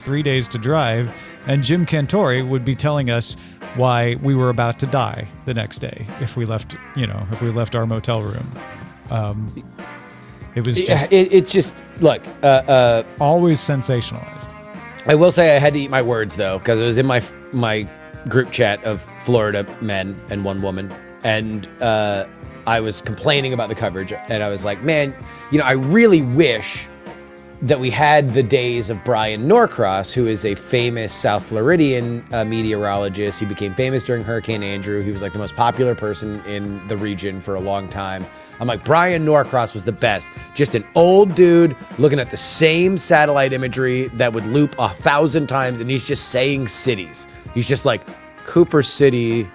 3 days to drive, and Jim Cantore would be telling us why we were about to die the next day if we left our motel room. It was just it's just look always sensationalized. I will say I had to eat my words though, because it was in my group chat of Florida men and one woman, and I was complaining about the coverage, and I was like, man, I really wish that we had the days of Brian Norcross, who is a famous South Floridian meteorologist. He became famous during Hurricane Andrew. He was like the most popular person in the region for a long time. I'm like, Brian Norcross was the best. Just an old dude looking at the same satellite imagery that would loop 1,000 times, and he's just saying cities. He's just like, Cooper City,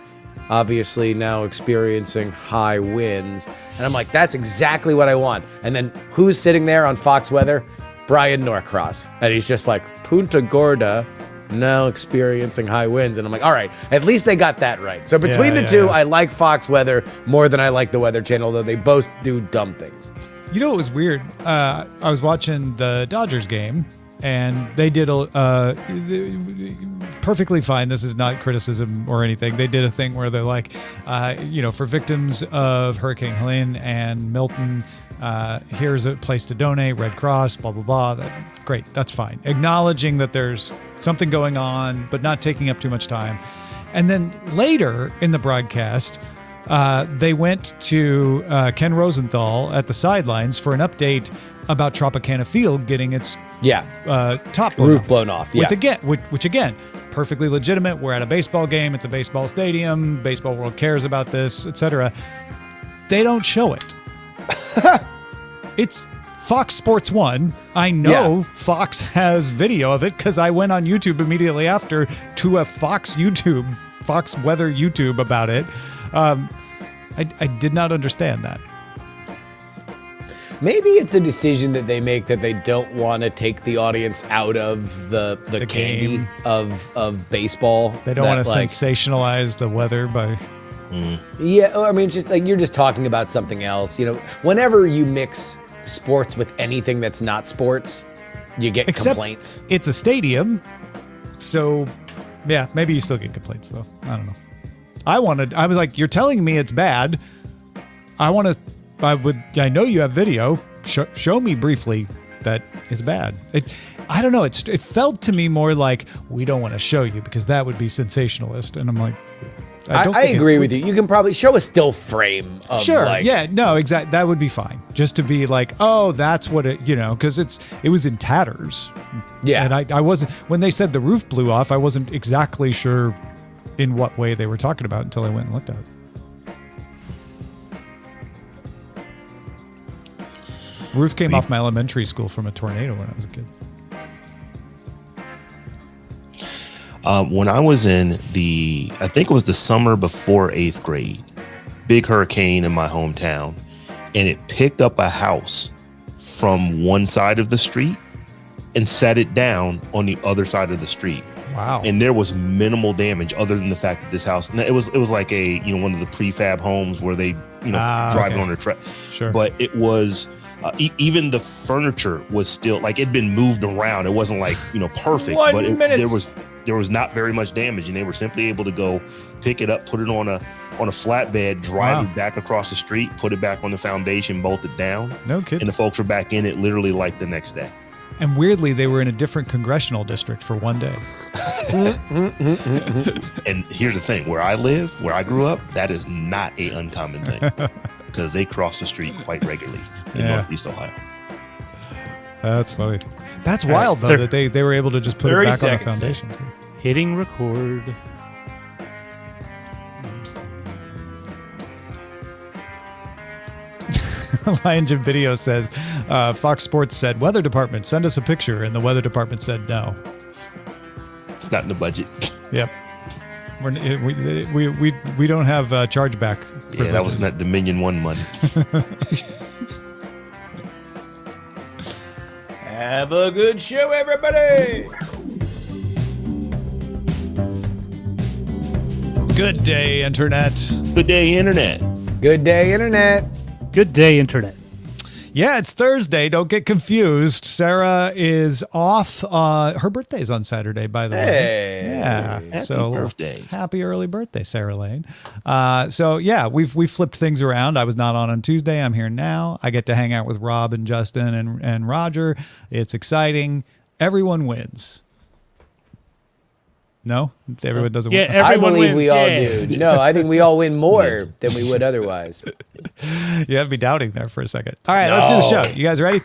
obviously now experiencing high winds. And I'm like, that's exactly what I want. And then who's sitting there on Fox Weather? Brian Norcross. And he's just like, Punta Gorda, now experiencing high winds. And I'm like, all right, at least they got that right. So between the two, I like Fox Weather more than I like the Weather Channel, though they both do dumb things. You know what was weird? I was watching the Dodgers game, and they did perfectly fine. This is not criticism or anything. They did a thing where they're like, for victims of Hurricane Helene and Milton, here's a place to donate, Red Cross, blah, blah, blah. Great, that's fine. Acknowledging that there's something going on, but not taking up too much time. And then later in the broadcast, they went to Ken Rosenthal at the sidelines for an update about Tropicana Field getting its top roof blown off. Which again, perfectly legitimate. We're at a baseball game. It's a baseball stadium. Baseball world cares about this, etc. They don't show it. It's Fox Sports 1. I know Fox has video of it because I went on YouTube immediately after to a Fox Weather YouTube about it. I did not understand that. Maybe it's a decision that they make that they don't want to take the audience out of the candy game of baseball. They don't want to sensationalize the weather by... Yeah, I mean, just like you're just talking about something else. Whenever you mix sports with anything that's not sports, you get complaints. It's a stadium, so yeah, maybe you still get complaints though. I don't know. I was like, you're telling me it's bad. I know you have video. Show me briefly that it's bad. I don't know. It felt to me more like we don't want to show you because that would be sensationalist. And I'm like, I agree with you. You can probably show a still frame of exactly. That would be fine. Just to be like, oh, that's what it, because it was in tatters. Yeah. And I wasn't, when they said the roof blew off, I wasn't exactly sure in what way they were talking about until I went and looked at it. Roof came off my elementary school from a tornado when I was a kid. When I was in I think it was the summer before 8th grade, big hurricane in my hometown, and it picked up a house from one side of the street and set it down on the other side of the street. Wow. And there was minimal damage other than the fact that this house, it was like a, one of the prefab homes where they, drive it on a truck. Sure. But it was, even the furniture was still like it'd been moved around. It wasn't like, perfect, there was not very much damage, and they were simply able to go pick it up, put it on a flatbed, drive it back across the street, put it back on the foundation, bolt it down. No kidding. And the folks were back in it literally like the next day. And weirdly, they were in a different congressional district for one day. And here's the thing, where I live, where I grew up, that is not a uncommon thing because they cross the street quite regularly in Northeast Ohio. That's funny. That's wild, though, that they were able to just put it back on the foundation. Too. Hitting record. Lion Jim Video says, Fox Sports said, Weather Department, send us a picture. And the Weather Department said no. It's not in the budget. Yep. We don't have chargeback privileges. Yeah, that was not Dominion 1 money. Have a good show, everybody. Good day, Internet. Good day, Internet. Good day, Internet. Good day, Internet. Yeah, it's Thursday. Don't get confused. Sarah is off. Her birthday's on Saturday, by the way. Yeah. Happy birthday. Happy early birthday, Sarah Lane. We flipped things around. I was not on Tuesday. I'm here now. I get to hang out with Rob and Justin and Roger. It's exciting. Everyone wins. No? Everyone doesn't win? I believe wins. we all do. No, I think we all win more than we would otherwise. You have me doubting there for a second. All right, let's do the show. You guys ready?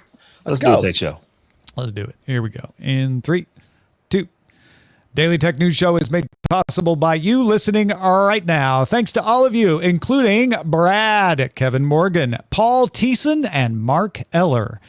Let's do a tech show. Let's do it. Here we go. In 3, 2. Daily Tech News Show is made possible by you listening right now. Thanks to all of you, including Brad, Kevin Morgan, Paul Thiessen, and Mark Eller.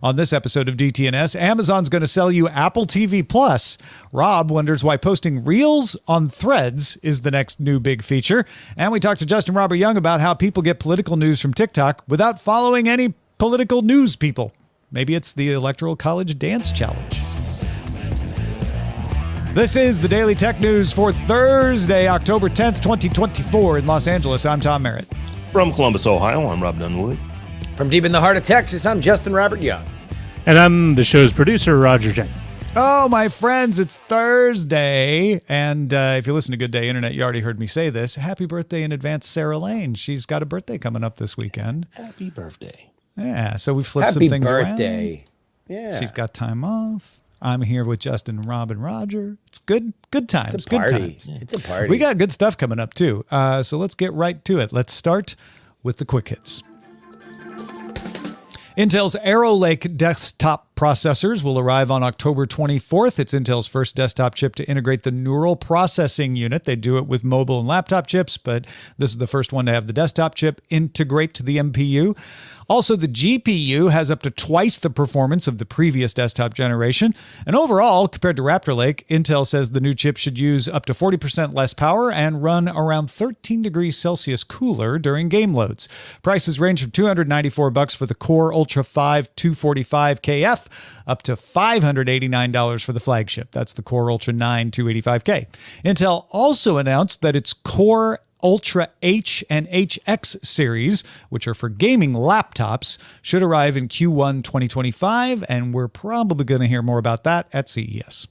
On this episode of DTNS, Amazon's going to sell you Apple TV Plus. Rob wonders why posting Reels on Threads is the next new big feature. And we talked to Justin Robert Young about how people get political news from TikTok without following any political news people. Maybe it's the Electoral College Dance Challenge. This is the Daily Tech News for Thursday, October 10th, 2024 in Los Angeles. I'm Tom Merritt. From Columbus, Ohio, I'm Rob Dunewood. From deep in the heart of Texas, I'm Justin Robert Young. And I'm the show's producer, Roger Chang. Oh, my friends, it's Thursday. And if you listen to Good Day Internet, you already heard me say this. Happy birthday in advance, Sarah Lane. She's got a birthday coming up this weekend. Happy birthday. Yeah, so we flipped Happy some things birthday. around. Yeah. She's got time off. I'm here with Justin, Rob, and Roger. It's good times. It's a party. Good times. It's a party. We got good stuff coming up, too. So let's get right to it. Let's start with the quick hits. Intel's Arrow Lake desktop processors will arrive on October 24th. It's Intel's first desktop chip to integrate the neural processing unit. They do it with mobile and laptop chips, but this is the first one to have the desktop chip integrate to the MPU. Also, the GPU has up to twice the performance of the previous desktop generation. And overall, compared to Raptor Lake, Intel says the new chip should use up to 40% less power and run around 13 degrees Celsius cooler during game loads. Prices range from $294 for the Core Ultra 5 245KF up to $589 for the flagship. That's the Core Ultra 9 285K. Intel also announced that its Core Ultra H and HX series, which are for gaming laptops, should arrive in Q1 2025, and we're probably going to hear more about that at CES.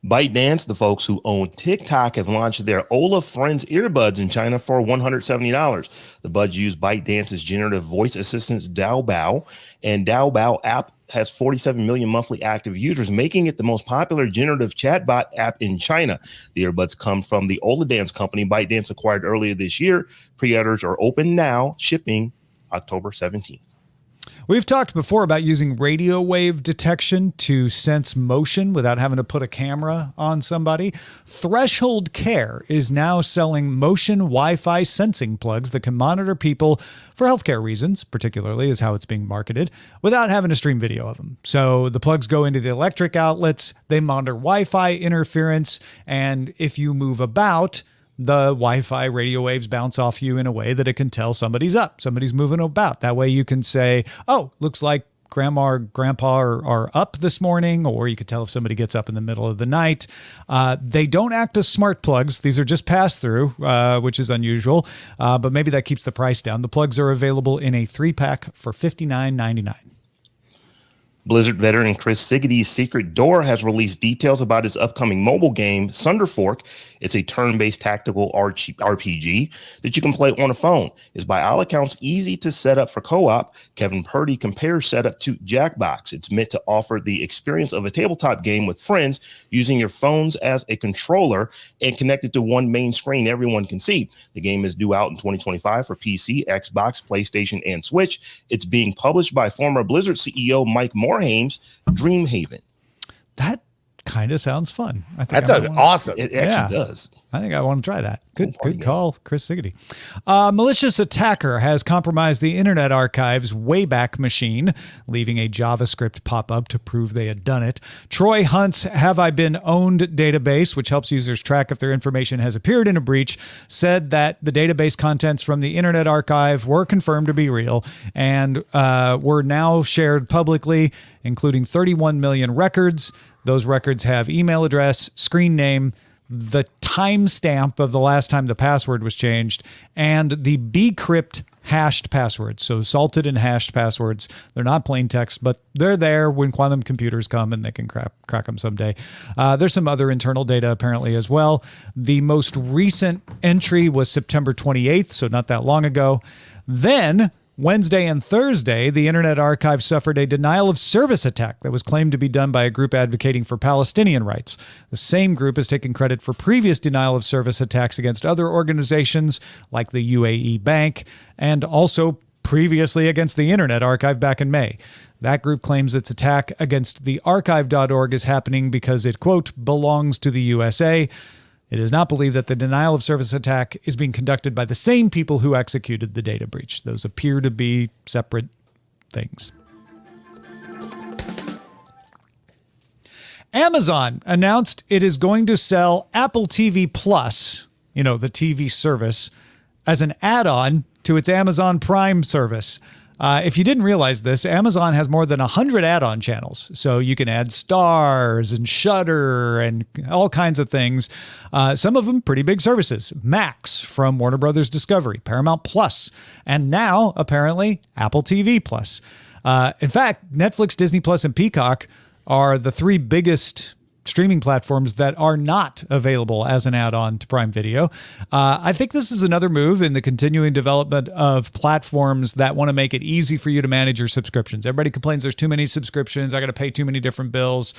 ByteDance, the folks who own TikTok, have launched their Ola Friends earbuds in China for $170. The buds use ByteDance's generative voice assistant Daobao, and Daobao app has 47 million monthly active users, making it the most popular generative chatbot app in China. The earbuds come from the Ola Dance company ByteDance acquired earlier this year. Pre-orders are open now, shipping October 17th. We've talked before about using radio wave detection to sense motion without having to put a camera on somebody. Threshold Care is now selling motion Wi-Fi sensing plugs that can monitor people for healthcare reasons, particularly is how it's being marketed, without having to stream video of them. So the plugs go into the electric outlets, they monitor Wi-Fi interference, and if you move about, the Wi-Fi radio waves bounce off you in a way that it can tell somebody's up, somebody's moving about. That way you can say, oh, looks like grandma or grandpa are up this morning, or you could tell if somebody gets up in the middle of the night. They don't act as smart plugs. These are just pass-through, which is unusual, but maybe that keeps the price down. The plugs are available in a 3-pack for $59.99. Blizzard veteran Chris Sigady's Secret Door has released details about his upcoming mobile game, Sunderfork. It's a turn-based tactical RPG that you can play on a phone. It's by all accounts easy to set up for co-op. Kevin Purdy compares setup to Jackbox. It's meant to offer the experience of a tabletop game with friends using your phones as a controller and connected to one main screen everyone can see. The game is due out in 2025 for PC, Xbox, PlayStation, and Switch. It's being published by former Blizzard CEO Mike Morhaime's Dreamhaven. That kind of sounds fun. I think that sounds awesome. It actually does. I think I want to try that. Good call, Chris Sigety. Malicious attacker has compromised the Internet Archive's Wayback Machine, leaving a JavaScript pop-up to prove they had done it. Troy Hunt's Have I Been Owned database, which helps users track if their information has appeared in a breach, said that the database contents from the Internet Archive were confirmed to be real and were now shared publicly, including 31 million records. Those records have email address, screen name, the timestamp of the last time the password was changed, and the bcrypt hashed passwords. So salted and hashed passwords. They're not plain text, but they're there when quantum computers come, and they can crack them someday. There's some other internal data apparently as well. The most recent entry was September 28th, so not that long ago. Then Wednesday and Thursday, the Internet Archive suffered a denial of service attack that was claimed to be done by a group advocating for Palestinian rights. The same group has taken credit for previous denial of service attacks against other organizations like the UAE Bank, and also previously against the Internet Archive back in May. That group claims its attack against the archive.org is happening because it, quote, belongs to the USA. It is not believed that the denial of service attack is being conducted by the same people who executed the data breach. Those appear to be separate things. Amazon announced it is going to sell Apple TV Plus, the TV service, as an add-on to its Amazon Prime service. If you didn't realize this, Amazon has more than 100 add-on channels. So you can add Starz and Shudder and all kinds of things. Some of them pretty big services. Max from Warner Brothers Discovery, Paramount Plus, and now apparently Apple TV Plus. In fact, Netflix, Disney Plus, and Peacock are the three biggest streaming platforms that are not available as an add-on to Prime Video. I think this is another move in the continuing development of platforms that want to make it easy for you to manage your subscriptions. Everybody complains there's too many subscriptions. I got to pay too many different bills.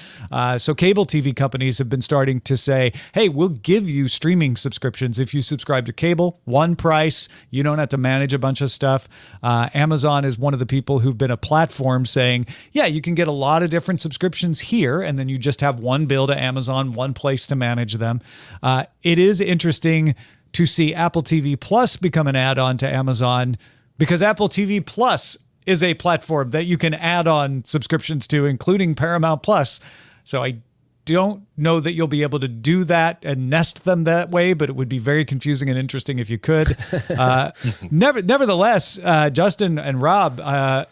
So cable TV companies have been starting to say, hey, we'll give you streaming subscriptions if you subscribe to cable. One price. You don't have to manage a bunch of stuff. Amazon is one of the people who've been a platform saying, yeah, you can get a lot of different subscriptions here, and then you just have one bill to Amazon, one place to manage them. It is interesting to see Apple TV Plus become an add-on to Amazon, because Apple TV Plus is a platform that you can add on subscriptions to, including Paramount Plus. So I don't know that you'll be able to do that and nest them that way, but it would be very confusing and interesting if you could. Nevertheless, Justin and Rob,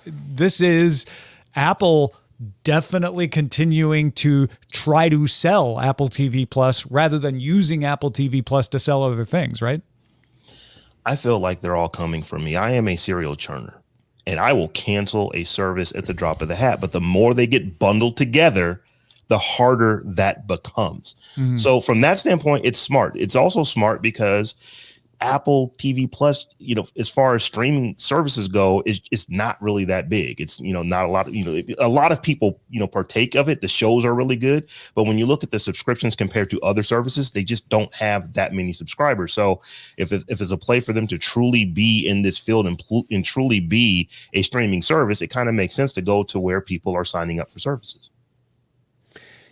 this is Apple definitely continuing to try to sell Apple TV Plus rather than using Apple TV Plus to sell other things, right? I feel like they're all coming for me. I am a serial churner, and I will cancel a service at the drop of the hat. But the more they get bundled together, the harder that becomes. Mm-hmm. So from that standpoint, it's smart. It's also smart because Apple TV Plus, as far as streaming services go, is not really that big. It's, not a lot of, a lot of people, partake of it. The shows are really good. But when you look at the subscriptions compared to other services, they just don't have that many subscribers. So if it's a play for them to truly be in this field and truly be a streaming service, it kind of makes sense to go to where people are signing up for services.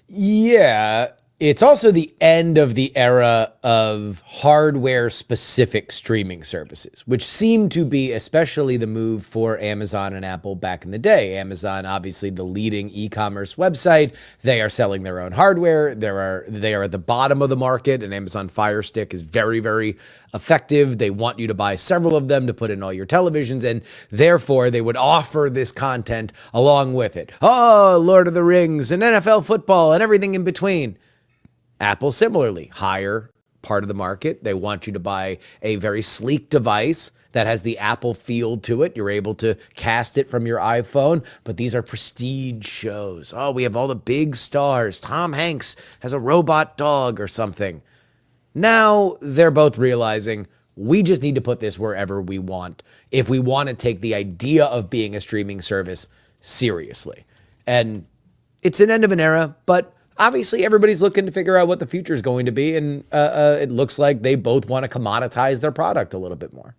Yeah. It's also the end of the era of hardware-specific streaming services, which seemed to be especially the move for Amazon and Apple back in the day. Amazon, obviously the leading e-commerce website. They are selling their own hardware. They are at the bottom of the market, and Amazon Fire Stick is very, very effective. They want you to buy several of them to put in all your televisions, and therefore they would offer this content along with it. Oh, Lord of the Rings and NFL football and everything in between. Apple, similarly, higher part of the market. They want you to buy a very sleek device that has the Apple feel to it. You're able to cast it from your iPhone, but these are prestige shows. Oh, we have all the big stars. Tom Hanks has a robot dog or something. Now they're both realizing we just need to put this wherever we want if we want to take the idea of being a streaming service seriously. And it's an end of an era, but obviously, everybody's looking to figure out what the future is going to be, and it looks like they both want to commoditize their product a little bit more.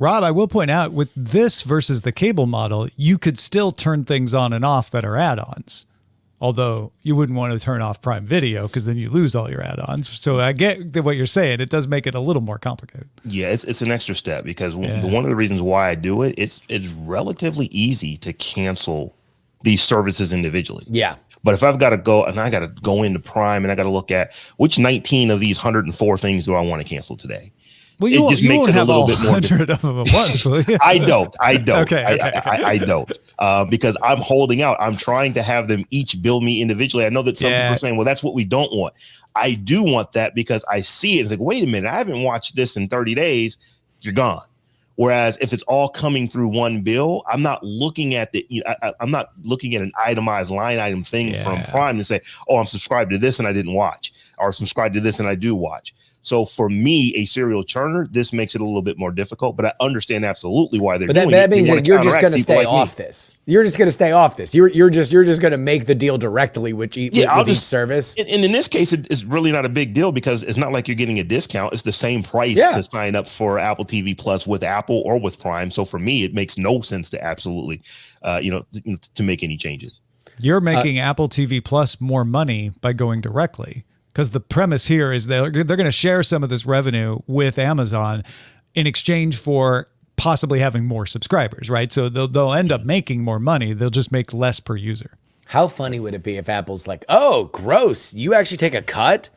Rob, I will point out, with this versus the cable model, you could still turn things on and off that are add-ons, although you wouldn't want to turn off Prime Video because then you lose all your add-ons. So I get what you're saying. It does make it a little more complicated. Yeah, it's an extra step because one of the reasons why I do it, it's relatively easy to cancel these services individually. Yeah. But if I've got to go and I got to go into Prime and I got to look at which 19 of these 104 things do I want to cancel today? Well, it just makes it a little bit more. 100 of them at once, will you? I don't. Okay. I don't because I'm holding out. I'm trying to have them each bill me individually. I know that some people are saying, well, that's what we don't want. I do want that because I see it. It's like, wait a minute, I haven't watched this in 30 days. You're gone. Whereas if it's all coming through one bill, I'm not looking at I'm not looking at an itemized line item thing from Prime to say, oh, I'm subscribed to this and I didn't watch, or subscribed to this and I do watch. So for me, a serial churner, this makes it a little bit more difficult, but I understand absolutely why they're doing it. But that means that you're just going to stay off this. You're just going to stay off this. You're just going to make the deal directly with each service. And in this case, it's really not a big deal because it's not like you're getting a discount. It's the same price to sign up for Apple TV Plus with Apple or with Prime. So for me, it makes no sense to absolutely, to make any changes. You're making Apple TV Plus more money by going directly. Because the premise here is they're going to share some of this revenue with Amazon in exchange for possibly having more subscribers, right? So they'll end up making more money. They'll just make less per user. How funny would it be if Apple's like, oh, gross, you actually take a cut?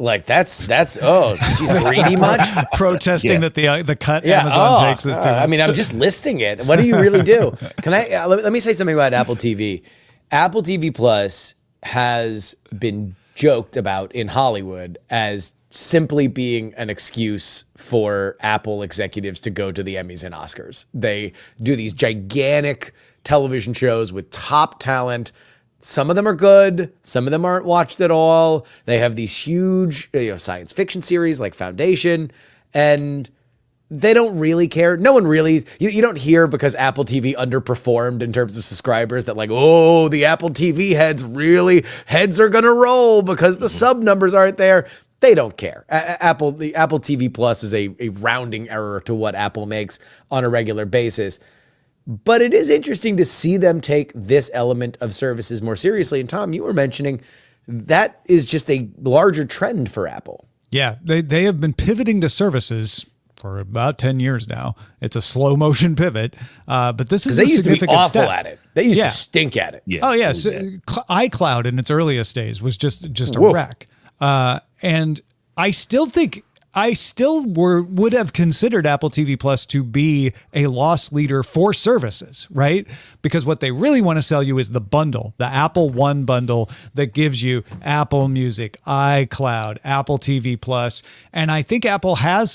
Like that's she's greedy much? Protesting that the cut Amazon takes is too much. I mean, I'm just listing it. What do you really do? Can I let me say something about Apple TV? Apple TV Plus has been joked about in Hollywood as simply being an excuse for Apple executives to go to the Emmys and Oscars. They do these gigantic television shows with top talent. Some of them are good. Some of them aren't watched at all. They have these huge science fiction series like Foundation, and they don't really care. No one really, you don't hear because Apple TV underperformed in terms of subscribers that like, oh, the Apple TV heads are going to roll because the sub numbers aren't there. They don't care. The Apple TV Plus is a rounding error to what Apple makes on a regular basis. But it is interesting to see them take this element of services more seriously. And Tom, you were mentioning that is just a larger trend for Apple. Yeah, they have been pivoting to services for about 10 years now. It's a slow motion pivot, but this is a significant step. They used to be awful at it. They used to stink at it. Yeah. Oh yeah, so iCloud in its earliest days was just a wreck. And I still would have considered Apple TV Plus to be a loss leader for services, right? Because what they really want to sell you is the bundle, the Apple One bundle that gives you Apple Music, iCloud, Apple TV Plus. And I think Apple has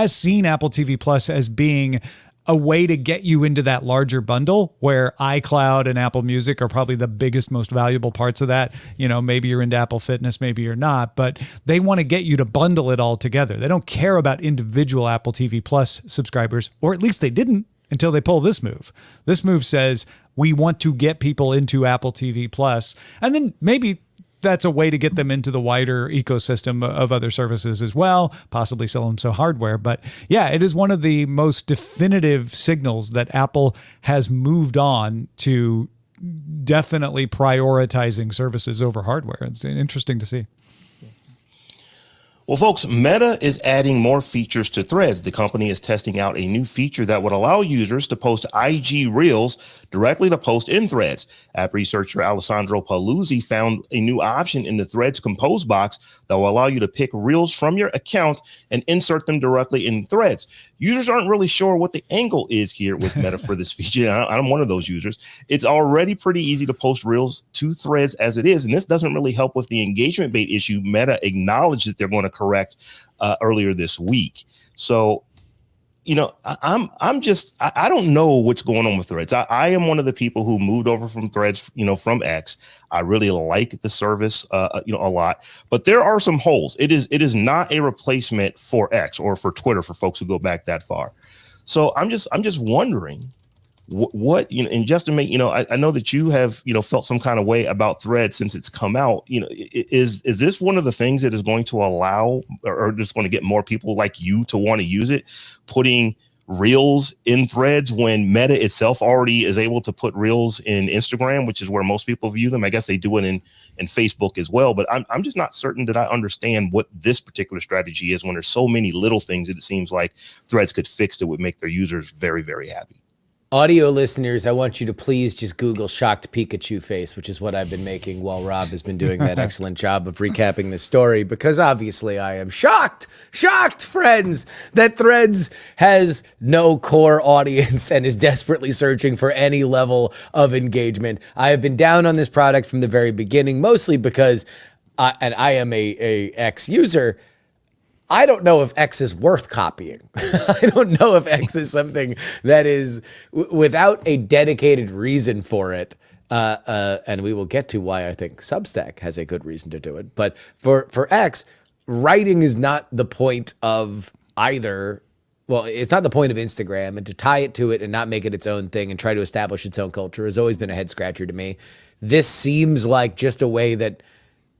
seen Apple TV Plus as being a way to get you into that larger bundle where iCloud and Apple Music are probably the biggest, most valuable parts of that. Maybe you're into Apple Fitness, maybe you're not, but they want to get you to bundle it all together. They don't care about individual Apple TV Plus subscribers, or at least they didn't until they pull this move. This move says, we want to get people into Apple TV Plus, and then maybe that's a way to get them into the wider ecosystem of other services as well, possibly sell them some hardware. But yeah, it is one of the most definitive signals that Apple has moved on to definitely prioritizing services over hardware. It's interesting to see. Well, folks, Meta is adding more features to Threads. The company is testing out a new feature that would allow users to post IG Reels directly to post in Threads. App researcher Alessandro Paluzzi found a new option in the Threads Compose box that will allow you to pick Reels from your account and insert them directly in Threads. Users aren't really sure what the angle is here with Meta for this feature. I'm one of those users. It's already pretty easy to post Reels to Threads as it is, and this doesn't really help with the engagement bait issue Meta acknowledged that they're going to correct earlier this week. So, I don't know what's going on with Threads. I am one of the people who moved over from Threads, from X. I really like the service, a lot, but there are some holes. It is not a replacement for X or for Twitter for folks who go back that far. So I'm just wondering what and just to make I know that you have felt some kind of way about Threads since it's come out. Is this one of the things that is going to allow or just going to get more people like you to want to use it, putting Reels in Threads when Meta itself already is able to put Reels in Instagram, which is where most people view them? I guess they do it in Facebook as well, but I'm just not certain that I understand what this particular strategy is when there's so many little things that it seems like Threads could fix that would make their users very, very happy. Audio listeners, I want you to please just Google shocked Pikachu face, which is what I've been making while Robb has been doing that excellent job of recapping the story, because obviously I am shocked, friends, that Threads has no core audience and is desperately searching for any level of engagement. I have been down on this product from the very beginning, mostly because, and I am a X user, I don't know if X is worth copying. I don't know if X is something that is without a dedicated reason for it. And we will get to why I think Substack has a good reason to do it. But for X, writing is not the point of either. Well, it's not the point of Instagram, and to tie it to it and not make it its own thing and try to establish its own culture has always been a head scratcher to me. This seems like just a way that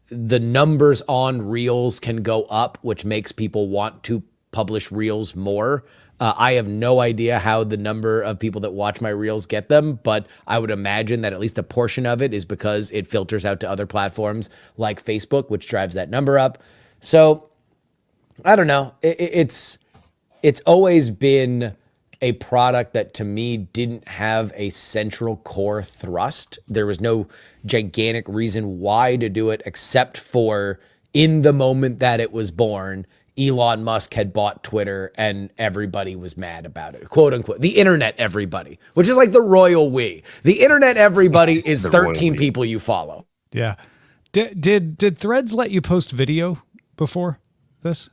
the numbers on Reels can go up, which makes people want to publish Reels more. I have no idea how the number of people that watch my Reels get them, but I would imagine that at least a portion of it is because it filters out to other platforms like Facebook, which drives that number up. So I don't know. It's always been a product that to me didn't have a central core thrust. There was no gigantic reason why to do it except for in the moment that it was born, Elon Musk had bought Twitter and everybody was mad about it, quote unquote. The internet everybody, which is like the royal we. The internet everybody is 13 people you follow. Yeah. Did Threads let you post video before this?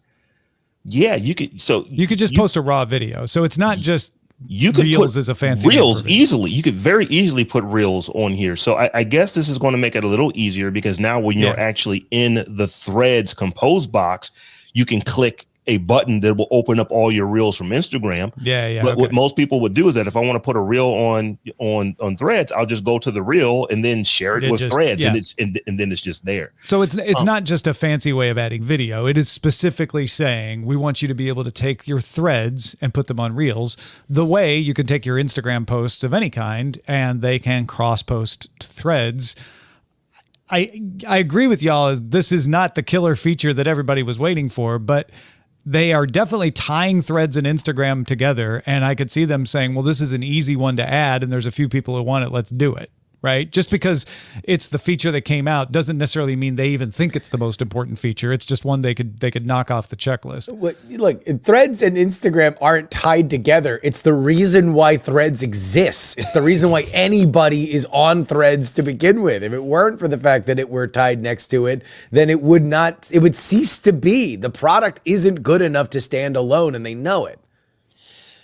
Yeah, you could. So you could just post a raw video. So it's not just you could Reels put as a fancy Reels easily. You could very easily put Reels on here. So I guess this is going to make it a little easier because now when you're actually in the Threads compose box, you can click a button that will open up all your Reels from Instagram. Yeah. But what most people would do is that if I want to put a Reel on Threads, I'll just go to the Reel and then share it with Threads, and then it's just there. So it's not just a fancy way of adding video. It is specifically saying we want you to be able to take your threads and put them on Reels. The way you can take your Instagram posts of any kind and they can cross post to Threads. I agree with y'all. This is not the killer feature that everybody was waiting for, but they are definitely tying Threads and Instagram together. And I could see them saying, well, this is an easy one to add. And there's a few people who want it. Let's do it. Right. Just because it's the feature that came out doesn't necessarily mean they even think it's the most important feature. It's just one they could knock off the checklist. Look, Threads and Instagram aren't tied together. It's the reason why Threads exists. It's the reason why anybody is on Threads to begin with. If it weren't for the fact that it were tied next to it, then it would cease to be. The product isn't good enough to stand alone, and they know it.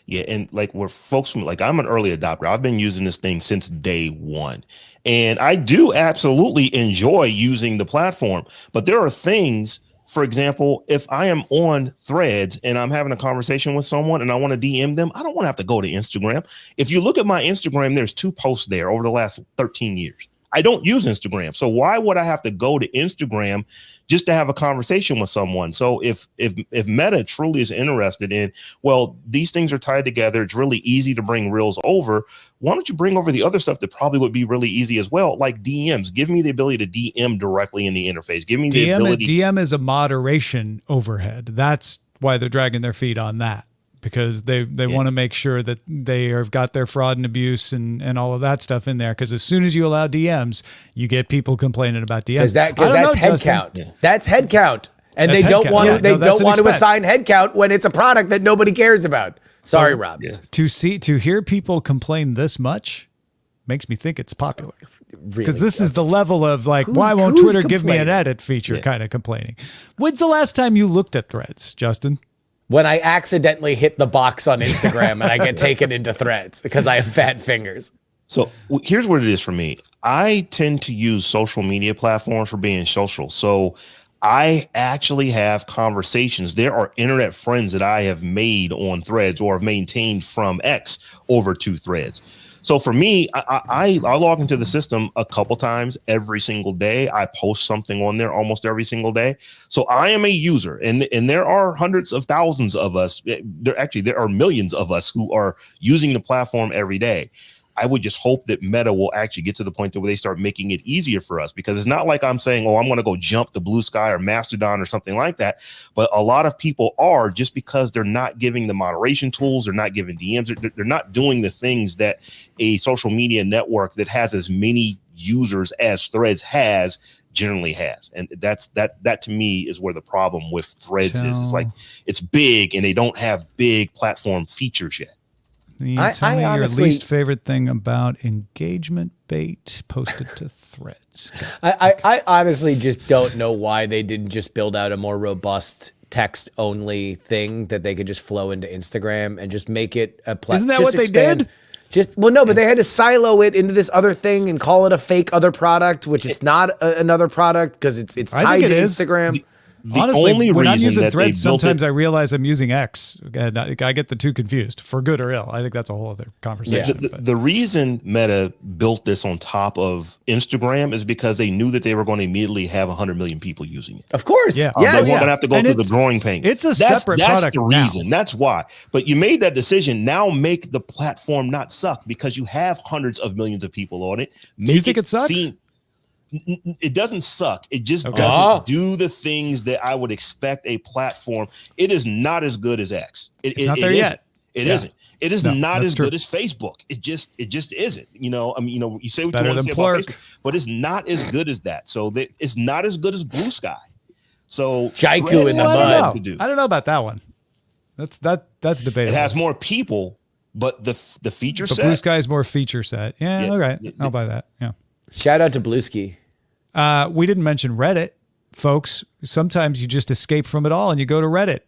Yeah, and like we're folks from like I'm an early adopter. I've been using this thing since day one. And I do absolutely enjoy using the platform. But there are things, for example, if I am on Threads and I'm having a conversation with someone and I want to DM them, I don't want to have to go to Instagram. If you look at my Instagram, there's 2 posts there over the last 13 years. I don't use Instagram. So why would I have to go to Instagram just to have a conversation with someone? So if Meta truly is interested in, well, these things are tied together, it's really easy to bring Reels over. Why don't you bring over the other stuff that probably would be really easy as well, like DMs? Give me the ability to DM directly in the interface. Give me the ability. DM is a moderation overhead. That's why they're dragging their feet on that. Because they want to make sure that they have got their fraud and abuse and all of that stuff in there. Because as soon as you allow DMs, you get people complaining about DMs. Because that's head count. Yeah. That's head count, and that's they don't want to. They don't want to assign head count when it's a product that nobody cares about. Sorry, Rob. Yeah. To hear people complain this much makes me think it's popular. Because this is the level of like, why won't Twitter give me an edit feature kind of complaining. When's the last time you looked at Threads, Justin? When I accidentally hit the box on Instagram and I get taken into Threads because I have fat fingers. So here's what it is for me. I tend to use social media platforms for being social. So I actually have conversations. There are internet friends that I have made on Threads or have maintained from X over to Threads. So for me, I log into the system a couple times every single day. I post something on there almost every single day. So I am a user, and there are hundreds of thousands of us. There are millions of us who are using the platform every day. I would just hope that Meta will actually get to the point where they start making it easier for us, because it's not like I'm saying, oh, I'm going to go jump to Blue Sky or Mastodon or something like that. But a lot of people are, just because they're not giving the moderation tools, they're not giving DMs, they're not doing the things that a social media network that has as many users as Threads has generally has. And that to me is where the problem with Threads is. It's like, it's big and they don't have big platform features yet. Tell me your least favorite thing about engagement bait posted to Threads. I honestly just don't know why they didn't just build out a more robust text only thing that they could just flow into Instagram and just make it a platform. Isn't that what they did? But they had to silo it into this other thing and call it a fake other product, which it's not another product because it's tied to Instagram. Honestly, only when I'm reason using that they Threads, built sometimes I realize I'm using X, and I get the two confused, for good or ill. I think that's a whole other conversation. The reason Meta built this on top of Instagram is because they knew that they were going to immediately have 100 million people using it. Of course. Yeah. They weren't going to have to go through the growing pains. It's a separate that's product the reason. now. That's why. But you made that decision. Now make the platform not suck because you have hundreds of millions of people on it. Do you think it sucks? It doesn't suck. It just doesn't do the things that I would expect a platform. It is not as good as X. It's not there yet. It isn't. It is not as good as Facebook. It just isn't. You say what you want to say about Facebook, but it's not as good as that. So it's not as good as Blue Sky. So Jaiku in the mud. I don't know about that one. That's debatable. It has more people, but the feature set. Blue Sky is more feature set. Yeah, all right. I'll buy that. Yeah. Shout out to Blueski. We didn't mention Reddit, folks. Sometimes you just escape from it all and you go to Reddit.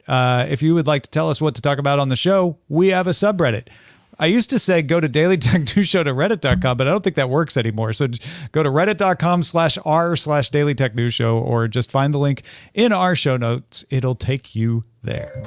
If you would like to tell us what to talk about on the show, we have a subreddit. I used to say go to dailytechnewsshow.reddit.com, but I don't think that works anymore. So go to reddit.com/r/dailytechnewsshow or just find the link in our show notes. It'll take you there.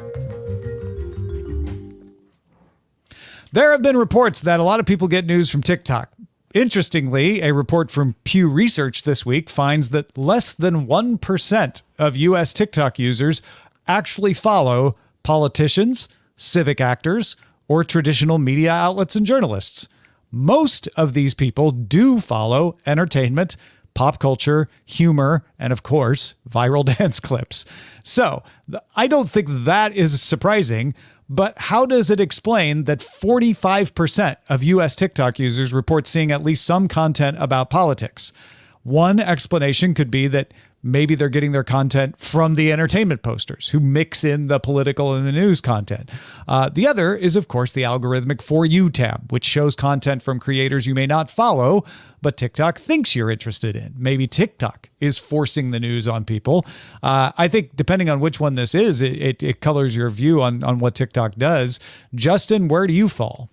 There have been reports that a lot of people get news from TikTok. Interestingly, a report from Pew Research this week finds that less than 1% of U.S. TikTok users actually follow politicians, civic actors, or traditional media outlets and journalists. Most of these people do follow entertainment, pop culture, humor, and of course, viral dance clips. So I don't think that is surprising. But how does it explain that 45% of U.S. TikTok users report seeing at least some content about politics? One explanation could be that maybe they're getting their content from the entertainment posters who mix in the political and the news content. The other is, of course, the algorithmic For You tab, which shows content from creators you may not follow, but TikTok thinks you're interested in. Maybe TikTok is forcing the news on people. I think depending on which one this is, it colors your view on what TikTok does. Justin, where do you fall?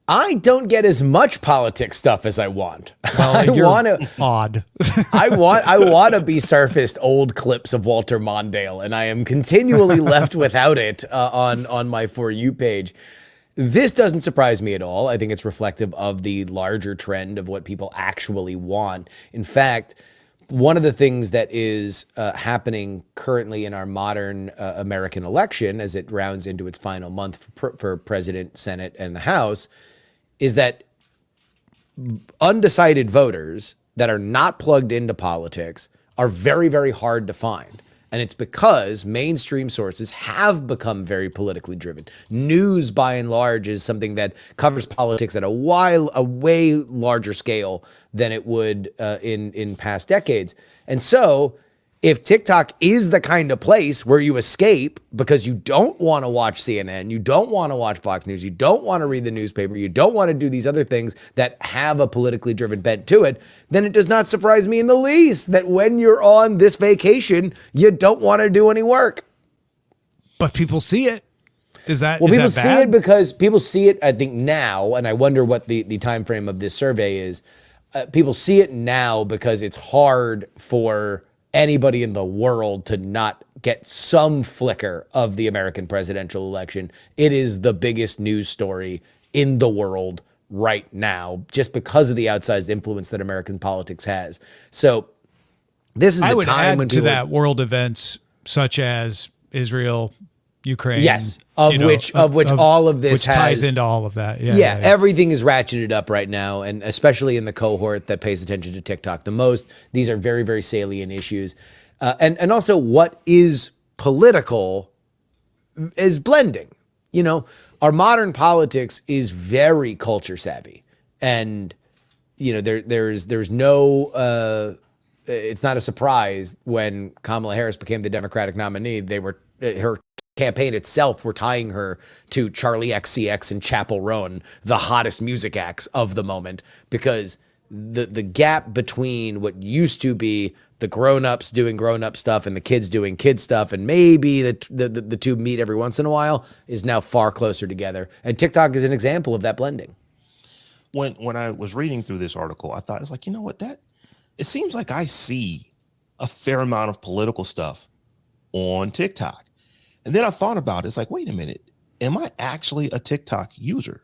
I don't get as much politics stuff as I want. Well, I want to odd. I want to be surfaced old clips of Walter Mondale, and I am continually left without it on my For You page. This doesn't surprise me at all. I think it's reflective of the larger trend of what people actually want. In fact, one of the things that is happening currently in our modern American election, as it rounds into its final month for President, Senate, and the House, is that undecided voters that are not plugged into politics are very, very hard to find. And it's because mainstream sources have become very politically driven. News, by and large, is something that covers politics at a way larger scale than it would in past decades. And so if TikTok is the kind of place where you escape because you don't want to watch CNN, you don't want to watch Fox News, you don't want to read the newspaper, you don't want to do these other things that have a politically driven bent to it, then it does not surprise me in the least that when you're on this vacation, you don't want to do any work. But people see it. Is that well? Is people that see bad? it because people see it, I think, now, and I wonder what the time frame of this survey is. People see it now because it's hard for anybody in the world to not get some flicker of the American presidential election. It is the biggest news story in the world right now, just because of the outsized influence that American politics has. So this is the time when to that world events such as Israel, Ukraine. Yes, of which all of this which ties into all of that. Yeah, everything is ratcheted up right now, and especially in the cohort that pays attention to TikTok the most. These are very, very salient issues. And also what is political is blending. You know, our modern politics is very culture savvy. And, you know, there's no, it's not a surprise when Kamala Harris became the Democratic nominee. Her campaign itself were tying her to Charlie XCX and Chapel Roan, the hottest music acts of the moment, because the gap between what used to be the grown-ups doing grown-up stuff and the kids doing kid stuff, and maybe the two meet every once in a while, is now far closer together. And TikTok is an example of that blending. When I was reading through this article, I thought, it's like, you know what, it seems like I see a fair amount of political stuff on TikTok. And then I thought about it. It's like, wait a minute, am I actually a TikTok user?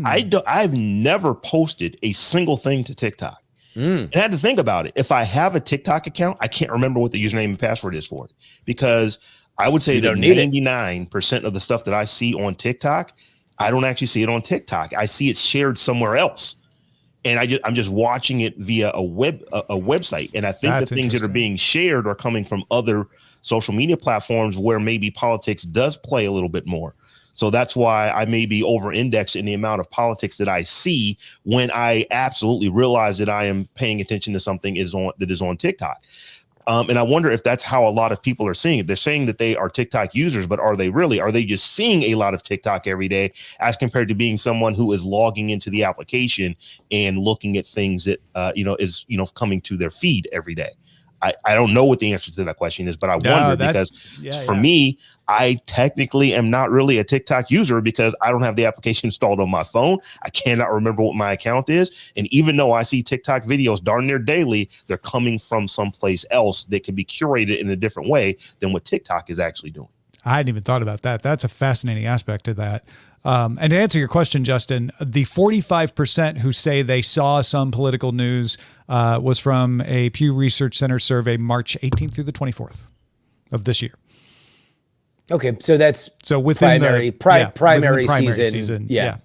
I've never posted a single thing to TikTok. And I had to think about it. If I have a TikTok account, I can't remember what the username and password is for it, because I would say that 99% of the stuff that I see on TikTok, I don't actually see it on TikTok. I see it shared somewhere else. And I'm just watching it via a website. And I think the things that are being shared are coming from other social media platforms where maybe politics does play a little bit more. So that's why I may be over-indexed in the amount of politics that I see when I absolutely realize that I am paying attention to something that is on TikTok. And I wonder if that's how a lot of people are seeing it. They're saying that they are TikTok users, but are they really? Are they just seeing a lot of TikTok every day as compared to being someone who is logging into the application and looking at things that, is coming to their feed every day? I don't know what the answer to that question is, but I wonder because for me, I technically am not really a TikTok user because I don't have the application installed on my phone. I cannot remember what my account is. And even though I see TikTok videos darn near daily, they're coming from someplace else that can be curated in a different way than what TikTok is actually doing. I hadn't even thought about that. That's a fascinating aspect to that. And to answer your question, Justin, the 45% who say they saw some political news was from a Pew Research Center survey March 18th through the 24th of this year. Okay, so that's within primary season. Yeah.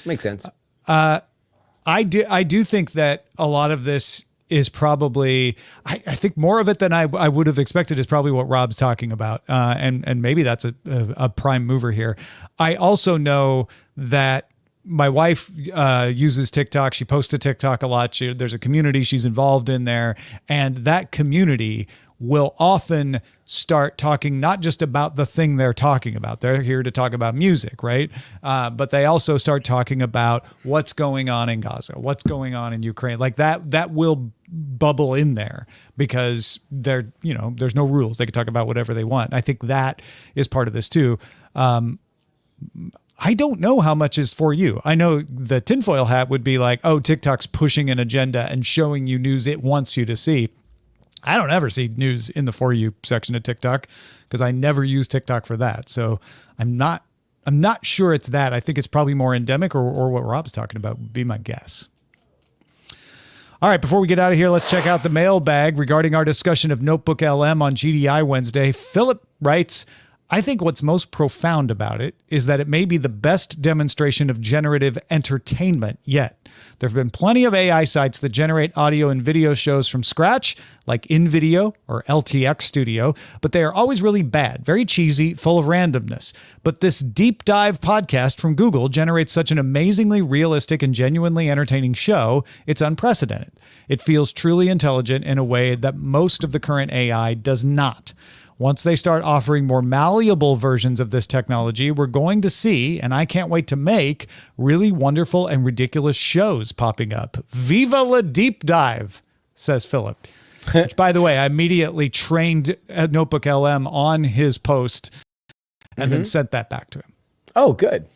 Makes sense. I do think that a lot of this is probably, I think more of it than I would have expected is probably what Robb's talking about. And maybe that's a prime mover here. I also know that my wife uses TikTok. She posts to TikTok a lot. There's a community she's involved in there. And that community will often start talking not just about the thing they're talking about. They're here to talk about music, right? But they also start talking about what's going on in Gaza, what's going on in Ukraine. Like that will bubble in there because there's no rules. They can talk about whatever they want. I think that is part of this too. I don't know how much is for you. I know the tinfoil hat would be like, oh, TikTok's pushing an agenda and showing you news it wants you to see. I don't ever see news in the For You section of TikTok because I never use TikTok for that. So I'm not sure it's that. I think it's probably more endemic or what Robb's talking about would be my guess. All right, before we get out of here, let's check out the mailbag regarding our discussion of Notebook LM on GDI Wednesday. Philip writes, I think what's most profound about it is that it may be the best demonstration of generative entertainment yet. There have been plenty of AI sites that generate audio and video shows from scratch, like InVideo or LTX Studio, but they are always really bad, very cheesy, full of randomness. But this deep dive podcast from Google generates such an amazingly realistic and genuinely entertaining show, it's unprecedented. It feels truly intelligent in a way that most of the current AI does not. Once they start offering more malleable versions of this technology, we're going to see, and I can't wait to make, really wonderful and ridiculous shows popping up. Viva la deep dive, says Philip. Which, by the way, I immediately trained at Notebook LM on his post and then sent that back to him. Oh, good.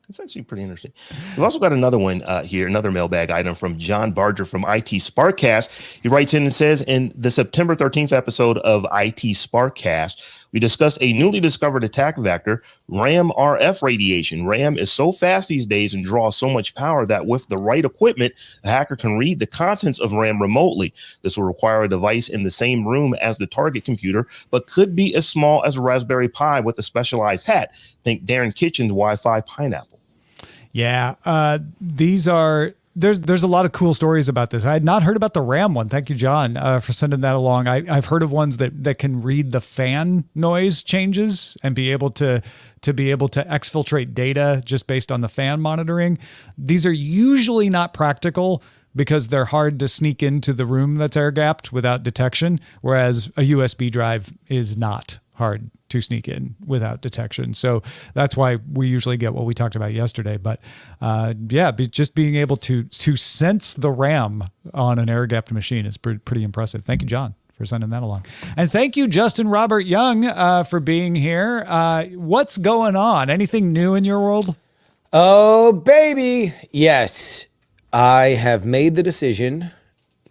It's actually pretty interesting. We've also got another one here, another mailbag item from John Barger from IT Sparkcast. He writes in and says, in the September 13th episode of IT Sparkcast, we discussed a newly discovered attack vector, RAM RF radiation. RAM is so fast these days and draws so much power that with the right equipment, a hacker can read the contents of RAM remotely. This will require a device in the same room as the target computer, but could be as small as a Raspberry Pi with a specialized hat. Think Darren Kitchen's Wi-Fi Pineapple. Yeah, there's a lot of cool stories about this. I had not heard about the RAM one. Thank you, John, for sending that along. I've heard of ones that can read the fan noise changes and be able to exfiltrate data just based on the fan monitoring. These are usually not practical because they're hard to sneak into the room that's air gapped without detection, whereas a USB drive is not hard to sneak in without detection. So that's why we usually get what we talked about yesterday. But just being able to sense the RAM on an air-gapped machine is pretty impressive. Thank you, John, for sending that along. And thank you, Justin Robert Young, for being here. What's going on? Anything new in your world? Oh, baby. Yes. I have made the decision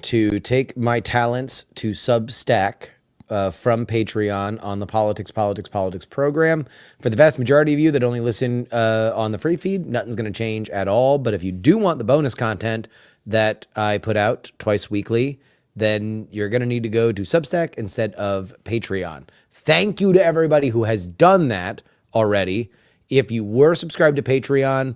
to take my talents to Substack from Patreon on the Politics program. For the vast majority of you that only listen on the free feed, nothing's going to change at all. But if you do want the bonus content that I put out twice weekly, then you're going to need to go to Substack instead of Patreon. Thank you to everybody who has done that already. If you were subscribed to Patreon,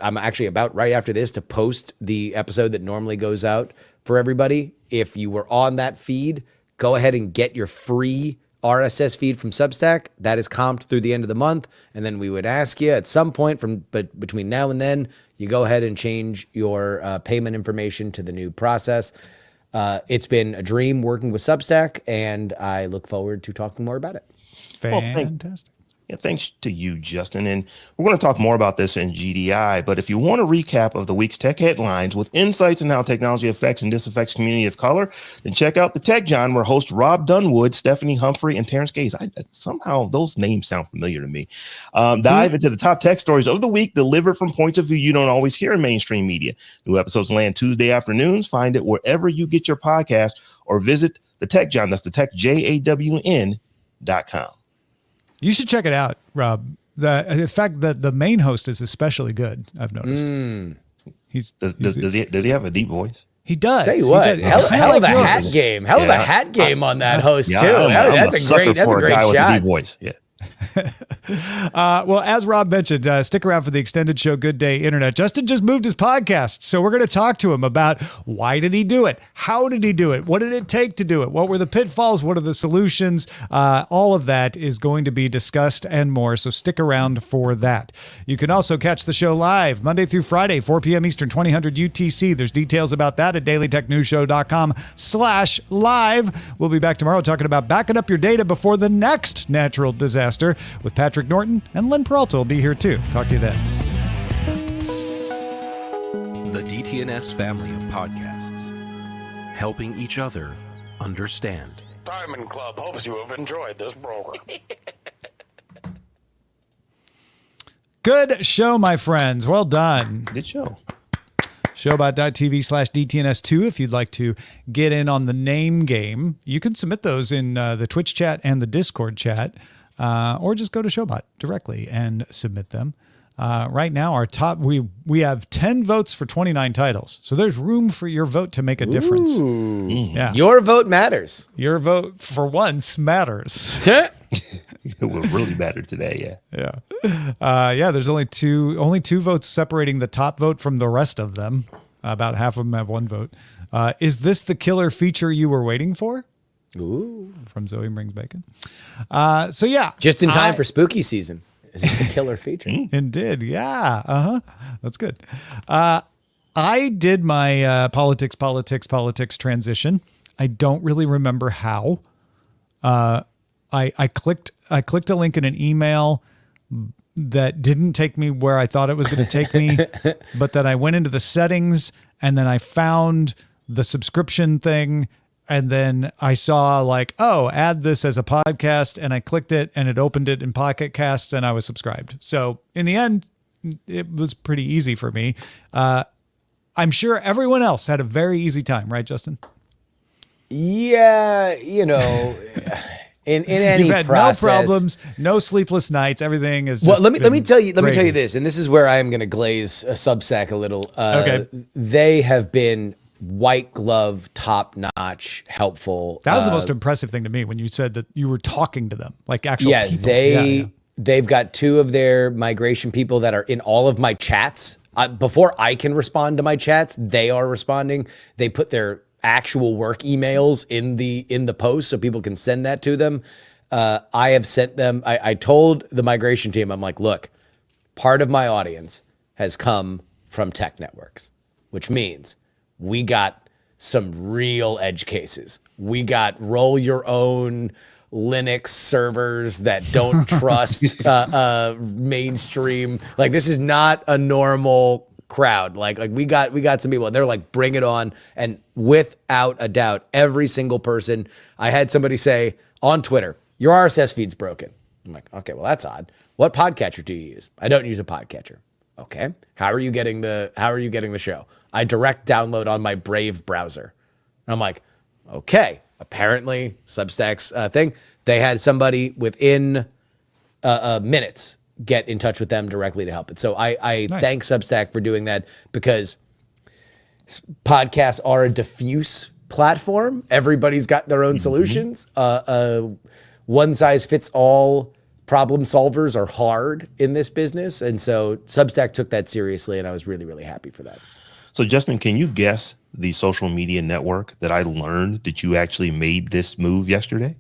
I'm actually about right after this to post the episode that normally goes out for everybody. If you were on that feed, go ahead and get your free RSS feed from Substack. That is comped through the end of the month. And then we would ask you at some point between now and then, you go ahead and change your payment information to the new process. It's been a dream working with Substack, and I look forward to talking more about it. Fantastic. Thanks to you, Justin. And we're going to talk more about this in GDI. But if you want a recap of the week's tech headlines with insights on how technology affects and disaffects community of color, then check out the Tech John, where hosts Robb, Dunewood, Stephanie Humphrey, and Terrence Gaze. Somehow those names sound familiar to me. Dive into the top tech stories of the week, delivered from points of view you don't always hear in mainstream media. New episodes land Tuesday afternoons. Find it wherever you get your podcast, or visit the Tech John. That's the Tech JAWN.com. You should check it out, Rob. The fact that the main host is especially good, I've noticed. Does he have a deep voice? He does. Tell you what, hell of a hat game. Hell of a hat game on that host, too. That's a great shot. With a deep voice. Yeah. Well, as Rob mentioned, stick around for the extended show, Good Day Internet. Justin just moved his podcast, so we're going to talk to him about why did he do it? How did he do it? What did it take to do it? What were the pitfalls? What are the solutions? All of that is going to be discussed and more, so stick around for that. You can also catch the show live Monday through Friday, 4 p.m. Eastern, 2000 UTC. There's details about that at dailytechnewsshow.com/live. We'll be back tomorrow talking about backing up your data before the next natural disaster with Patrick Norton, and Len Peralta will be here too. Talk to you then. The DTNS family of podcasts, helping each other understand. Diamond Club hopes you have enjoyed this program. Good show, my friends. Well done. Good show. Showbot.tv/DTNS2 if you'd like to get in on the name game. You can submit those in the Twitch chat and the Discord chat. Or just go to Showbot directly and submit them. Right now, our top, we have 10 votes for 29 titles. So there's room for your vote to make a difference. Yeah. Your vote matters. Your vote for once matters. It will really matter today. Yeah. There's only two votes separating the top vote from the rest of them. About half of them have one vote. Is this the killer feature you were waiting for? Ooh. From Zoe Brings Bacon. Just in time for spooky season. Is this the killer feature? Indeed. Yeah. That's good. I did my politics transition. I don't really remember how. I clicked a link in an email that didn't take me where I thought it was going to take me, but then I went into the settings and then I found the subscription thing. And then I saw add this as a podcast, and I clicked it and it opened it in Pocket Casts and I was subscribed. So in the end, it was pretty easy for me. I'm sure everyone else had a very easy time, right, Justin? Yeah, in any You've had process, no problems, no sleepless nights. Everything is just well. Let me tell you gravy. this, and this is where I am going to glaze Substack a little. Okay, they have been white glove, top notch, helpful. That was the most impressive thing to me when you said that you were talking to them, like actual people. They've got two of their migration people that are in all of my chats. Before I can respond to my chats, they are responding. They put their actual work emails in the post so people can send that to them. I have sent them. I told the migration team, I'm like, look, part of my audience has come from tech networks, which means we got some real edge cases. We got roll your own Linux servers that don't trust mainstream. Like, this is not a normal crowd. Like we got some people, and they're like, bring it on. And without a doubt, every single person, I had somebody say on Twitter, your RSS feed's broken. I'm like, okay, well, that's odd. What podcatcher do you use? I don't use a podcatcher. Okay. How are you getting the show? I direct download on my Brave browser. And I'm like, okay. Apparently, Substack's thing, they had somebody within minutes get in touch with them directly to help it. So I Nice. thank Substack for doing that, because podcasts are a diffuse platform. Everybody's got their own solutions. One size fits all problem solvers are hard in this business. And so Substack took that seriously, and I was really, really happy for that. So Justin, can you guess the social media network that I learned that you actually made this move yesterday?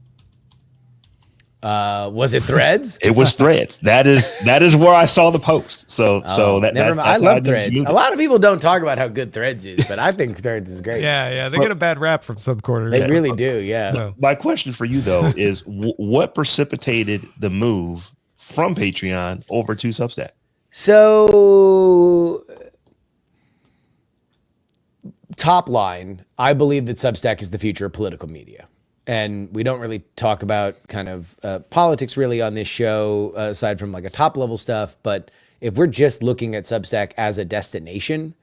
Was it Threads? It was Threads. That is where I saw the post. So I love Threads. A lot of people don't talk about how good Threads is, but I think Threads is great. Yeah. They get a bad rap from some quarters. They really do. Yeah. No. My question for you though is what precipitated the move from Patreon over to Substack? So, top line, I believe that Substack is the future of political media. And we don't really talk about kind of politics really on this show, aside from like a top level stuff. But if we're just looking at Substack as a destination,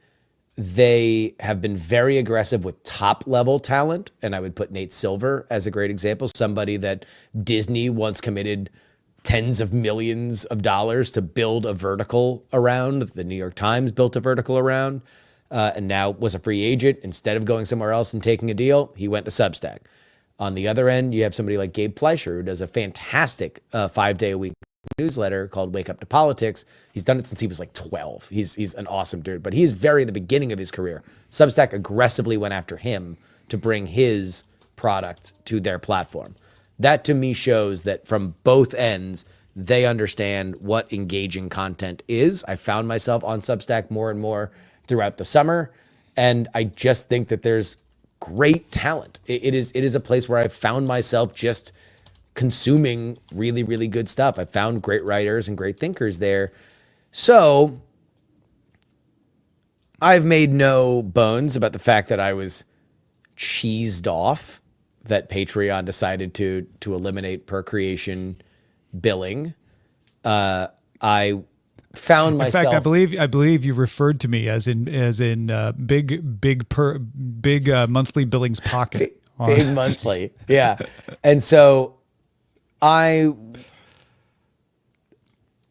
they have been very aggressive with top level talent. And I would put Nate Silver as a great example, somebody that Disney once committed tens of millions of dollars to build a vertical around. The New York Times built a vertical around, and now was a free agent. Instead of going somewhere else and taking a deal, he went to Substack. On the other end, you have somebody like Gabe Fleischer, who does a fantastic 5-day-a-week newsletter called Wake Up to Politics. He's done it since he was like 12. He's an awesome dude, but he's very at the beginning of his career. Substack aggressively went after him to bring his product to their platform. That to me shows that from both ends, they understand what engaging content is. I found myself on Substack more and more throughout the summer, and I just think that there's great talent. It is a place where I've found myself just consuming really, really good stuff. I found great writers and great thinkers there. So I've made no bones about the fact that I was cheesed off that Patreon decided to eliminate per creation billing. I found myself. In fact, I believe you referred to me as in big monthly billings pocket. Big monthly, yeah. And so I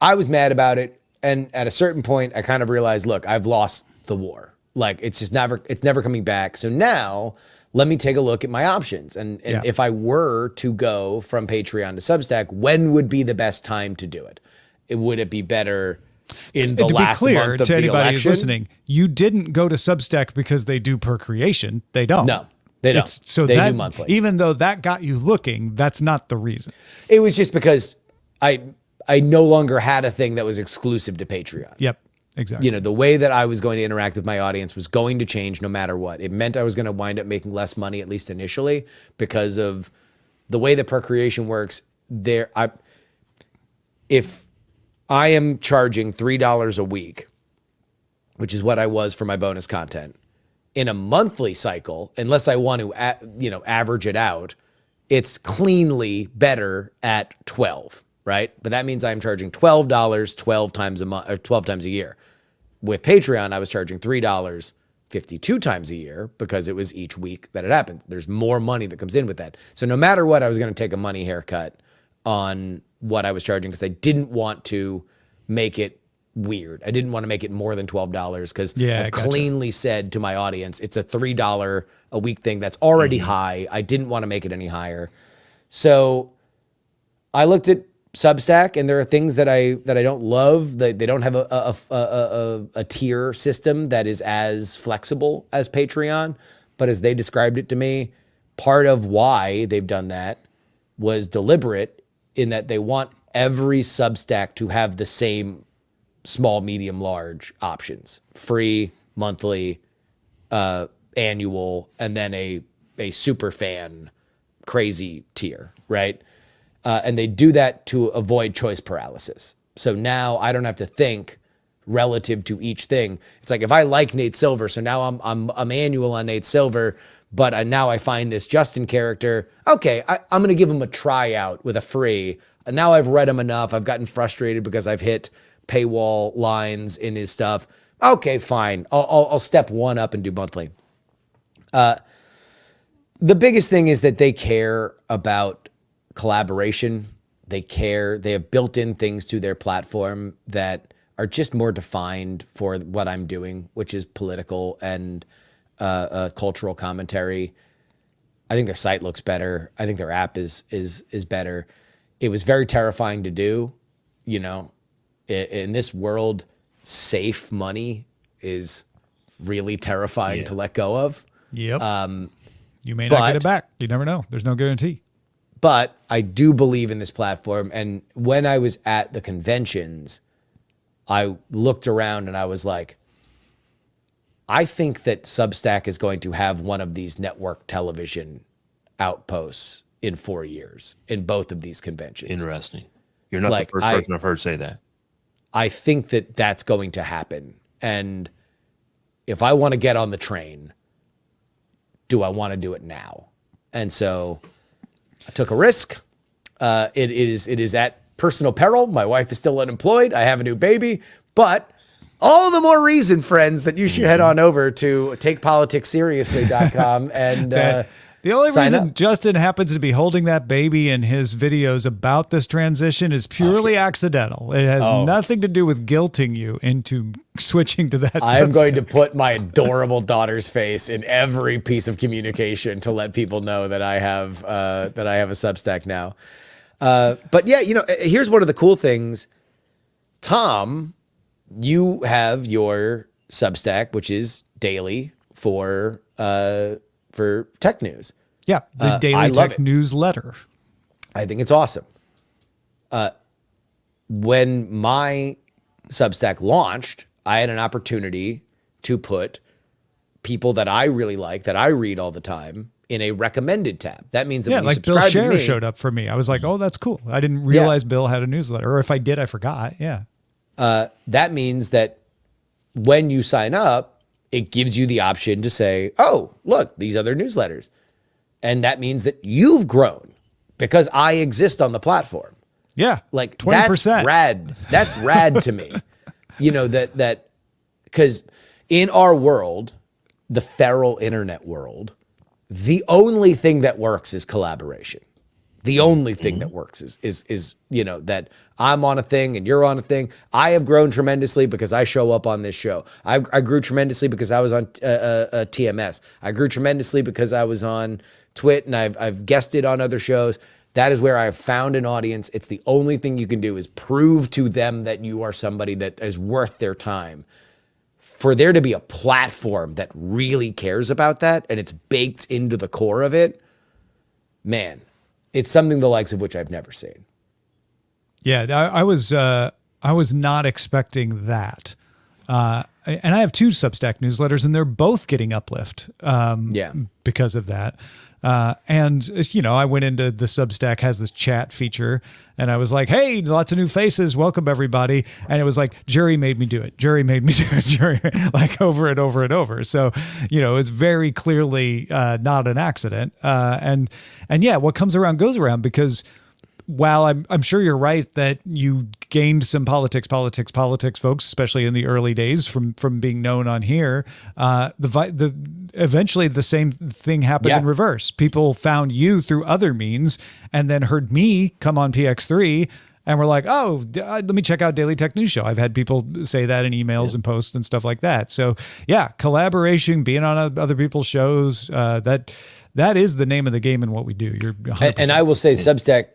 was mad about it, and at a certain point, I kind of realized, look, I've lost the war. Like it's never coming back. So now let me take a look at my options, and if I were to go from Patreon to Substack, when would be the best time to do it? Would it be better in the last month of the election? To be clear, to anybody who's listening, you didn't go to Substack because they do per creation. They don't. No, they don't. They do monthly. Even though that got you looking, that's not the reason. It was just because I no longer had a thing that was exclusive to Patreon. Yep, exactly. You know, the way that I was going to interact with my audience was going to change no matter what. It meant I was going to wind up making less money, at least initially, because of the way that per creation works. If I am charging $3 a week, which is what I was for my bonus content, in a monthly cycle, unless I want to, average it out, it's cleanly better at 12, right? But that means I'm charging $12 12 times a month or 12 times a year. With Patreon, I was charging $3 52 times a year because it was each week that it happened. There's more money that comes in with that. So no matter what, I was going to take a money haircut on what I was charging because I didn't want to make it weird. I didn't want to make it more than $12 because I cleanly said to my audience, it's a $3 a week thing that's already high. I didn't want to make it any higher. So I looked at Substack, and there are things that I don't love. They don't have a tier system that is as flexible as Patreon. But as they described it to me, part of why they've done that was deliberate, in that they want every Substack to have the same small, medium, large options: free, monthly, annual, and then a super fan crazy tier, right? And they do that to avoid choice paralysis. So now I don't have to think relative to each thing. It's like, if I like Nate Silver, so now I'm a manual on Nate Silver, but now I find this Justin character. Okay, I'm going to give him a tryout with a free. And now I've read him enough. I've gotten frustrated because I've hit paywall lines in his stuff. Okay, fine. I'll step one up and do monthly. The biggest thing is that they care about collaboration. They have built in things to their platform that are just more defined for what I'm doing, which is political and cultural commentary. I think their site looks better. I think their app is better. It was very terrifying to do. You know, in this world, safe money is really terrifying to let go of. Yep. You may not get it back. You never know. There's no guarantee. But I do believe in this platform. And when I was at the conventions, I looked around and I was like, I think that Substack is going to have one of these network television outposts in 4 years in both of these conventions. Interesting. You're not the first person I've heard say that. I think that that's going to happen. And if I want to get on the train, do I want to do it now? And so I took a risk. It is at personal peril. My wife is still unemployed. I have a new baby, but all the more reason, friends, that you should head on over to takepoliticsseriously.com and the only sign reason up. Justin happens to be holding that baby in his videos about this transition is purely accidental. It has nothing to do with guilting you into switching to that. I am going to Substack. put my adorable daughter's face in every piece of communication to let people know that I have a Substack now. But yeah, you know, here's one of the cool things. Tom, you have your Substack, which is daily for tech news. Yeah, the I Daily love Tech it. newsletter. I think it's awesome. When my Substack launched, I had an opportunity to put people that I really like, that I read all the time, in a recommended tab. That means that when you like Bill subscribe to Scher me, showed up for me. I was like, oh, that's cool. I didn't realize Bill had a newsletter, or if I did, I forgot. Yeah. That means that when you sign up, it gives you the option to say, oh, look, these other newsletters. And that means that you've grown because I exist on the platform. Yeah. Like 20%. that's rad. That's rad to me. You know, that because in our world, the feral internet world, the only thing that works is collaboration. The only thing that works is you know, that I'm on a thing and you're on a thing. I have grown tremendously because I show up on this show. I grew tremendously because I was on TMS. I grew tremendously because I was on Twit and I've guested on other shows. That is where I've found an audience. It's the only thing you can do is prove to them that you are somebody that is worth their time. For there to be a platform that really cares about that and it's baked into the core of it, man, it's something the likes of which I've never seen. Yeah, I was not expecting that. And I have two Substack newsletters, and they're both getting uplift because of that. And, you know, I went into the Substack has this chat feature, and I was like, hey, lots of new faces. Welcome, everybody. And it was like, Jerry made me do it. Jerry made me do it. Jerry, like over and over and over. So, you know, it's very clearly not an accident. And yeah, what comes around goes around, because while I'm sure you're right that you gained some politics folks, especially in the early days from being known on here, eventually the same thing happened in reverse. People found you through other means and then heard me come on PX3 and were like, oh, let me check out Daily Tech News Show. I've had people say that in emails and posts and stuff like that. So yeah, collaboration, being on other people's shows, that is the name of the game in what we do. You're 100%. And I will say Substack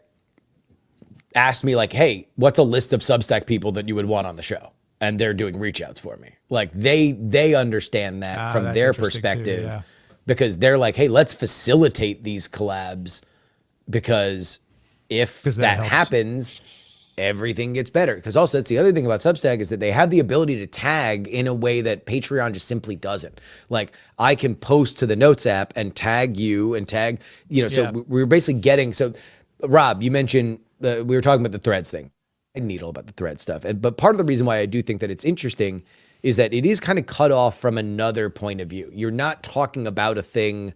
asked me like, hey, what's a list of Substack people that you would want on the show? And they're doing reach outs for me. Like they understand that from their perspective too, because they're like, hey, let's facilitate these collabs because if that happens, everything gets better. Because also that's the other thing about Substack is that they have the ability to tag in a way that Patreon just simply doesn't. Like I can post to the Notes app and tag you and tag, you know, so we're basically getting, so Rob, you mentioned we were talking about the threads thing. I needle about the thread stuff. But part of the reason why I do think that it's interesting is that it is kind of cut off from another point of view. You're not talking about a thing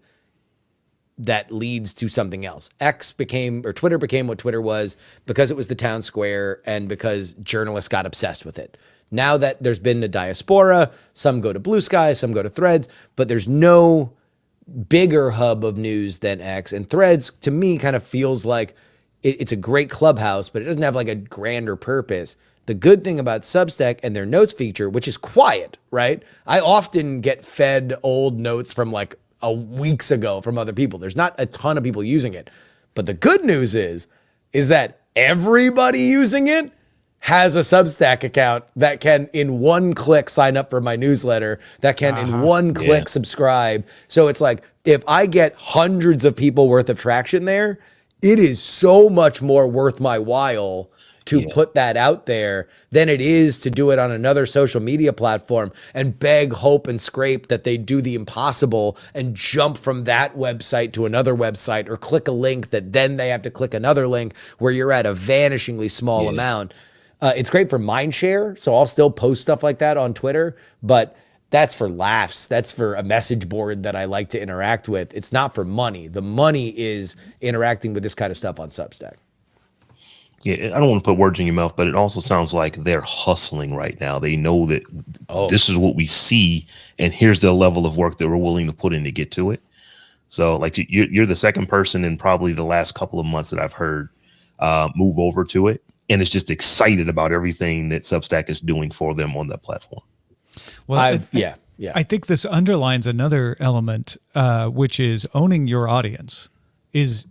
that leads to something else. Twitter became what Twitter was because it was the town square and because journalists got obsessed with it. Now that there's been a diaspora, some go to Blue Sky, some go to Threads, but there's no bigger hub of news than X. And Threads, to me, kind of feels like it's a great clubhouse, but it doesn't have like a grander purpose. The good thing about Substack and their notes feature, which is quiet, right? I often get fed old notes from like weeks ago from other people. There's not a ton of people using it. But the good news is that everybody using it has a Substack account that can in one click sign up for my newsletter, that can in one click subscribe. So it's like, if I get hundreds of people worth of traction there, it is so much more worth my while to put that out there than it is to do it on another social media platform and beg, hope, and scrape that they do the impossible and jump from that website to another website or click a link that then they have to click another link where you're at a vanishingly small amount. It's great for mindshare, so I'll still post stuff like that on Twitter, but that's for laughs. That's for a message board that I like to interact with. It's not for money. The money is interacting with this kind of stuff on Substack. Yeah, I don't want to put words in your mouth, but it also sounds like they're hustling right now. They know that this is what we see, and here's the level of work that we're willing to put in to get to it. So, like, you're the second person in probably the last couple of months that I've heard move over to it, and it's just excited about everything that Substack is doing for them on that platform. Well, I think this underlines another element, which is owning your audience is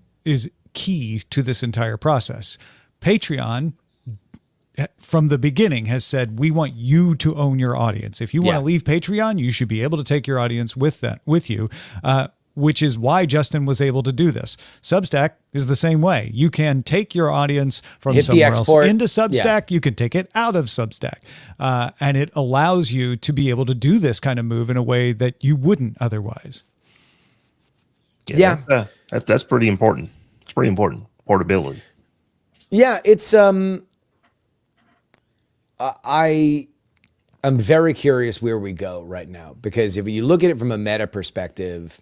key to this entire process. Patreon, from the beginning, has said, we want you to own your audience. If you want to leave Patreon, you should be able to take your audience with you, which is why Justin was able to do this. Substack is the same way. You can take your audience from somewhere else into Substack. You can take it out of Substack. And it allows you to be able to do this kind of move in a way that you wouldn't otherwise. That's pretty important. It's pretty important. Portability. Yeah, it's I'm very curious where we go right now, because if you look at it from a meta perspective,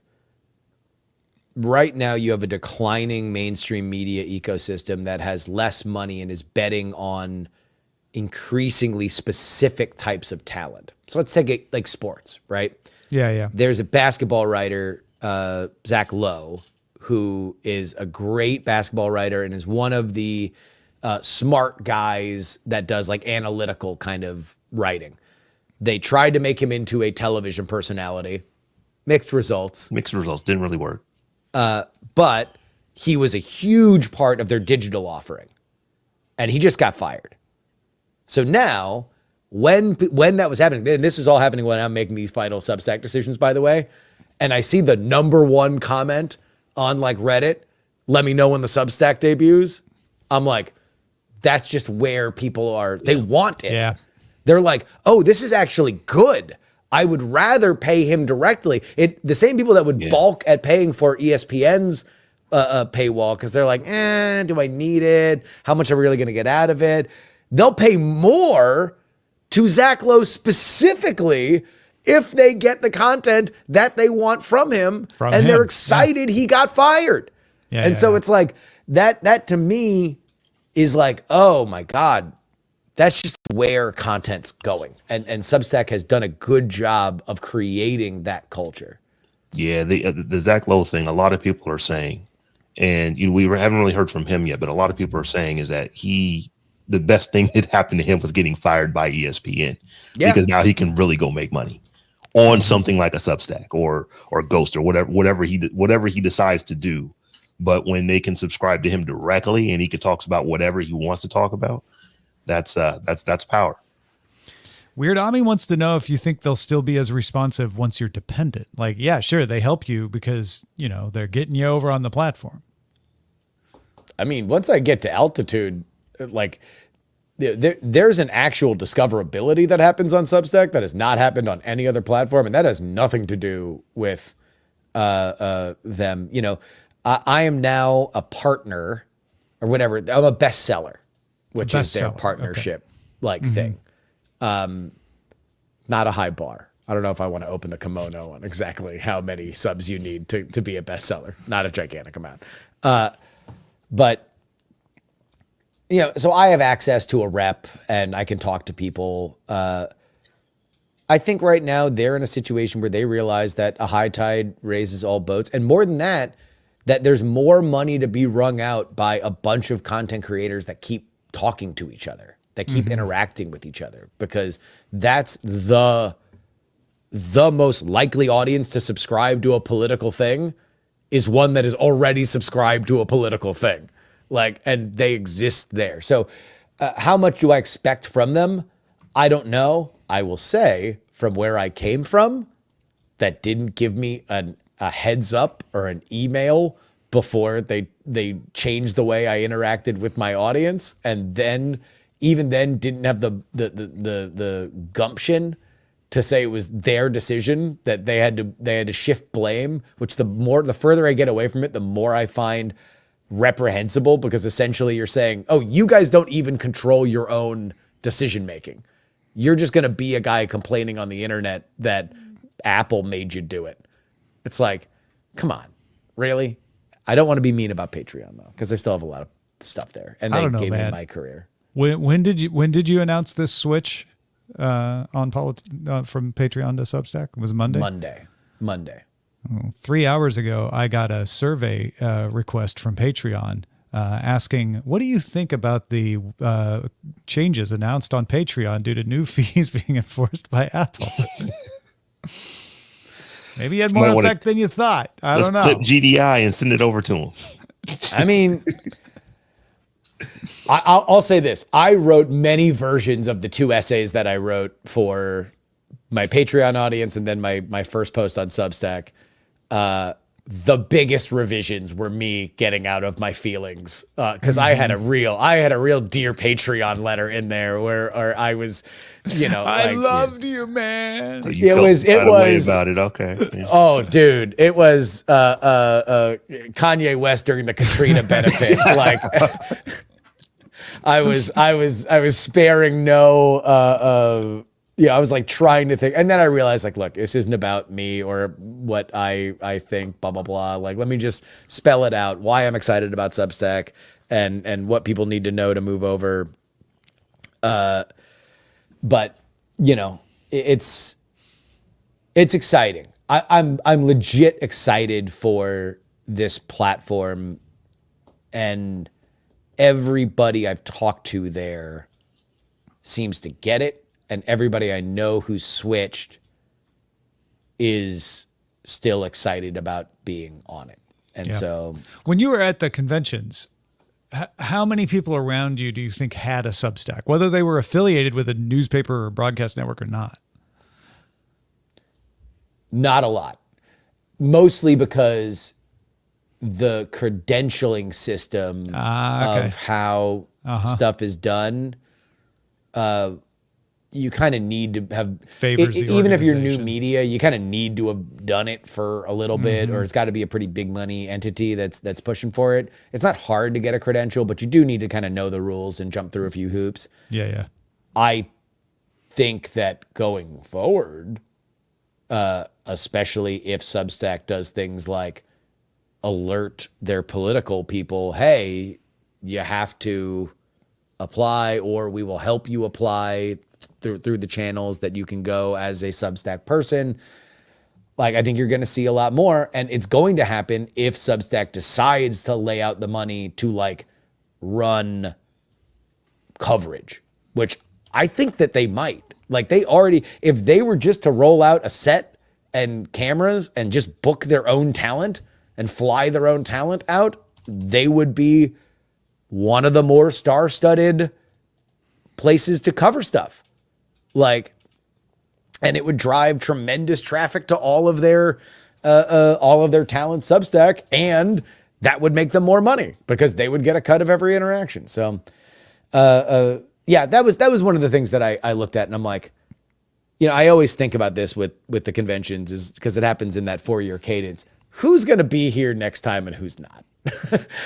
right now you have a declining mainstream media ecosystem that has less money and is betting on increasingly specific types of talent. So let's take it like sports, right? Yeah. There's a basketball writer, Zach Lowe, who is a great basketball writer and is one of the smart guys that does like analytical kind of writing. They tried to make him into a television personality. Mixed results. Didn't really work. But he was a huge part of their digital offering. And he just got fired. So now, when that was happening, and this was all happening when I'm making these final Substack decisions, by the way, and I see the #1 comment on like Reddit, let me know when the Substack debuts. I'm like, that's just where people are. They want it. Yeah. They're like, oh, this is actually good. I would rather pay him directly. The same people that would balk at paying for ESPN's paywall because they're like, do I need it? How much are we really going to get out of it? They'll pay more to Zach Lowe specifically if they get the content that they want from him, they're excited he got fired. So it's like that to me is like, oh my God, that's just where content's going. And Substack has done a good job of creating that culture. Yeah, the Zach Lowe thing, a lot of people are saying, and we haven't really heard from him yet, but a lot of people are saying is that the best thing that happened to him was getting fired by ESPN because now he can really go make money on something like a Substack or Ghost or whatever he decides to do. But when they can subscribe to him directly and he can talk about whatever he wants to talk about, that's power. Weird Ami wants to know if you think they'll still be as responsive once you're dependent. Like, yeah, sure, they help you because, they're getting you over on the platform. I mean, once I get to altitude, like there's an actual discoverability that happens on Substack that has not happened on any other platform, and that has nothing to do with them. I am now a partner or whatever. I'm a bestseller, which is their Bestseller, partnership thing. Not a high bar. I don't know if I want to open the kimono on exactly how many subs you need to be a bestseller. Not a gigantic amount. But, you know, so I have access to a rep and I can talk to people. I think right now they're in a situation where they realize that a high tide raises all boats. And more than that, that there's more money to be wrung out by a bunch of content creators that keep talking to each other, that keep interacting with each other, because that's the most likely audience to subscribe to a political thing is one that is already subscribed to a political thing. Like, and they exist there. So how much do I expect from them? I don't know. I will say, from where I came from, that didn't give me a heads up or an email before they changed the way I interacted with my audience, and then even then didn't have the gumption to say it was their decision, that they had to shift blame. Which the further I get away from it, the more I find reprehensible, because essentially you're saying, oh, you guys don't even control your own decision making. You're just going to be a guy complaining on the internet that Apple made you do it. It's like, come on, really? I don't want to be mean about Patreon though, because I still have a lot of stuff there, and they gave me my career. When did you announce this switch from Patreon to Substack? It was Monday. Monday. 3 hours ago, I got a survey request from Patreon asking, what do you think about the changes announced on Patreon due to new fees being enforced by Apple? Maybe you had more effect than you thought. I don't know. Let's clip GDI and send it over to him. I mean, I'll say this. I wrote many versions of the 2 essays that I wrote for my Patreon audience and then my first post on Substack. The biggest revisions were me getting out of my feelings, because I had a real Dear Patreon letter in there where I was, I loved you, man. So it was about it. Okay. Oh, dude, it was Kanye West during the Katrina benefit. Like, I was sparing no. I was like trying to think, and then I realized, like, look, this isn't about me or what I think, blah blah blah. Like, let me just spell it out, why I'm excited about Substack and what people need to know to move over. But it's exciting. I'm legit excited for this platform, and everybody I've talked to there seems to get it. And everybody I know who's switched is still excited about being on it. And so when you were at the conventions, how many people around you do you think had a Substack, whether they were affiliated with a newspaper or broadcast network or not? Not a lot. Mostly because the credentialing system of how stuff is done, you kind of need to have favors the even if you're new media, you kind of need to have done it for a little bit, or it's got to be a pretty big money entity that's pushing for it. It's not hard to get a credential, but you do need to kind of know the rules and jump through a few hoops. Yeah. I think that going forward, especially if Substack does things like alert their political people, hey, you have to apply, or we will help you apply through the channels that you can go as a Substack person. Like, I think you're going to see a lot more, and it's going to happen if Substack decides to lay out the money to like run coverage, which I think that they might. Like, they already, if they were just to roll out a set and cameras and just book their own talent and fly their own talent out, they would be one of the more star-studded places to cover stuff. Like, and it would drive tremendous traffic to all of their talent Substack, and that would make them more money because they would get a cut of every interaction. So, that was one of the things that I looked at, and I'm like, I always think about this with the conventions, is because it happens in that 4-year cadence. Who's going to be here next time and who's not?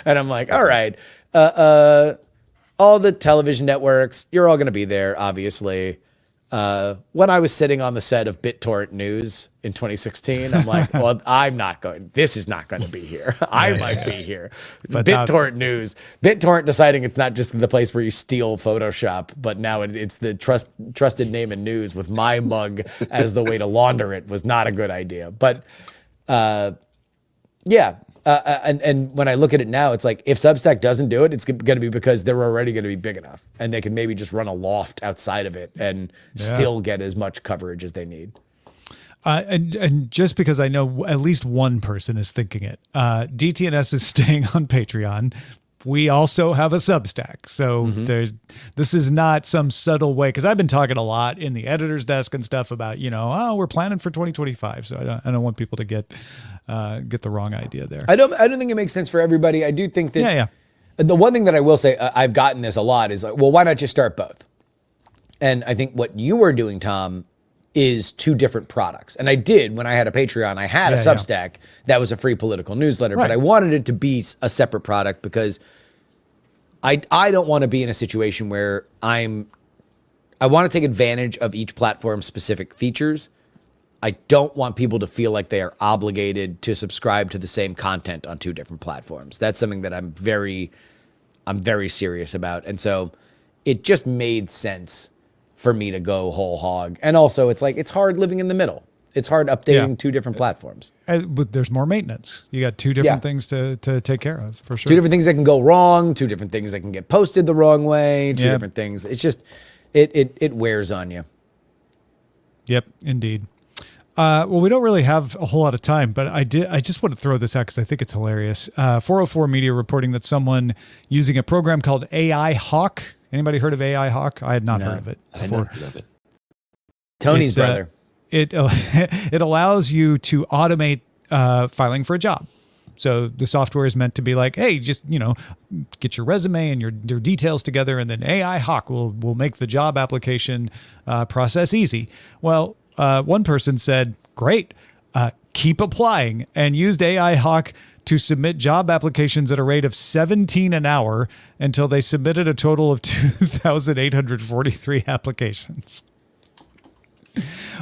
And I'm like, all right, all the television networks, you're all going to be there, obviously. When I was sitting on the set of BitTorrent News in 2016, I'm like, well, this is not going to be here. I might be here. It's BitTorrent News. BitTorrent deciding it's not just the place where you steal Photoshop, but now it's the trusted name in news with my mug as the way to launder it was not a good idea. But yeah. And when I look at it now, it's like if Substack doesn't do it, it's going to be because they're already going to be big enough and they can maybe just run a loft outside of it and still get as much coverage as they need. And just because I know at least one person is thinking it, DTNS is staying on Patreon. We also have a Substack. So this is not some subtle way, because I've been talking a lot in the editor's desk and stuff about, we're planning for 2025. So I don't want people to get the wrong idea there. I don't think it makes sense for everybody. I do think that the one thing that I will say, I've gotten this a lot, is like, well, why not just start both? And I think what you were doing, Tom, is two different products. And I did, when I had a Patreon, I had a Substack that was a free political newsletter, but I wanted it to be a separate product because I don't want to be in a situation where I want to take advantage of each platform's specific features. I don't want people to feel like they are obligated to subscribe to the same content on two different platforms. That's something that I'm very serious about. And so it just made sense for me to go whole hog. And also it's hard living in the middle. It's hard updating two different platforms. But there's more maintenance. You got two different things to take care of, for sure. Two different things that can go wrong, two different things that can get posted the wrong way, two different things. It's just, it wears on you. Yep, indeed. Well, we don't really have a whole lot of time, but I just want to throw this out because I think it's hilarious. 404 Media reporting that someone using a program called AI Hawk. Anybody heard of AI Hawk? I had not heard of it before. I had not heard of it. Tony's brother. It allows you to automate filing for a job. So the software is meant to be like, hey, just get your resume and your details together, and then AI Hawk will make the job application process easy. Well, one person said, great, keep applying, and used AI Hawk to submit job applications at a rate of 17 an hour until they submitted a total of 2,843 applications.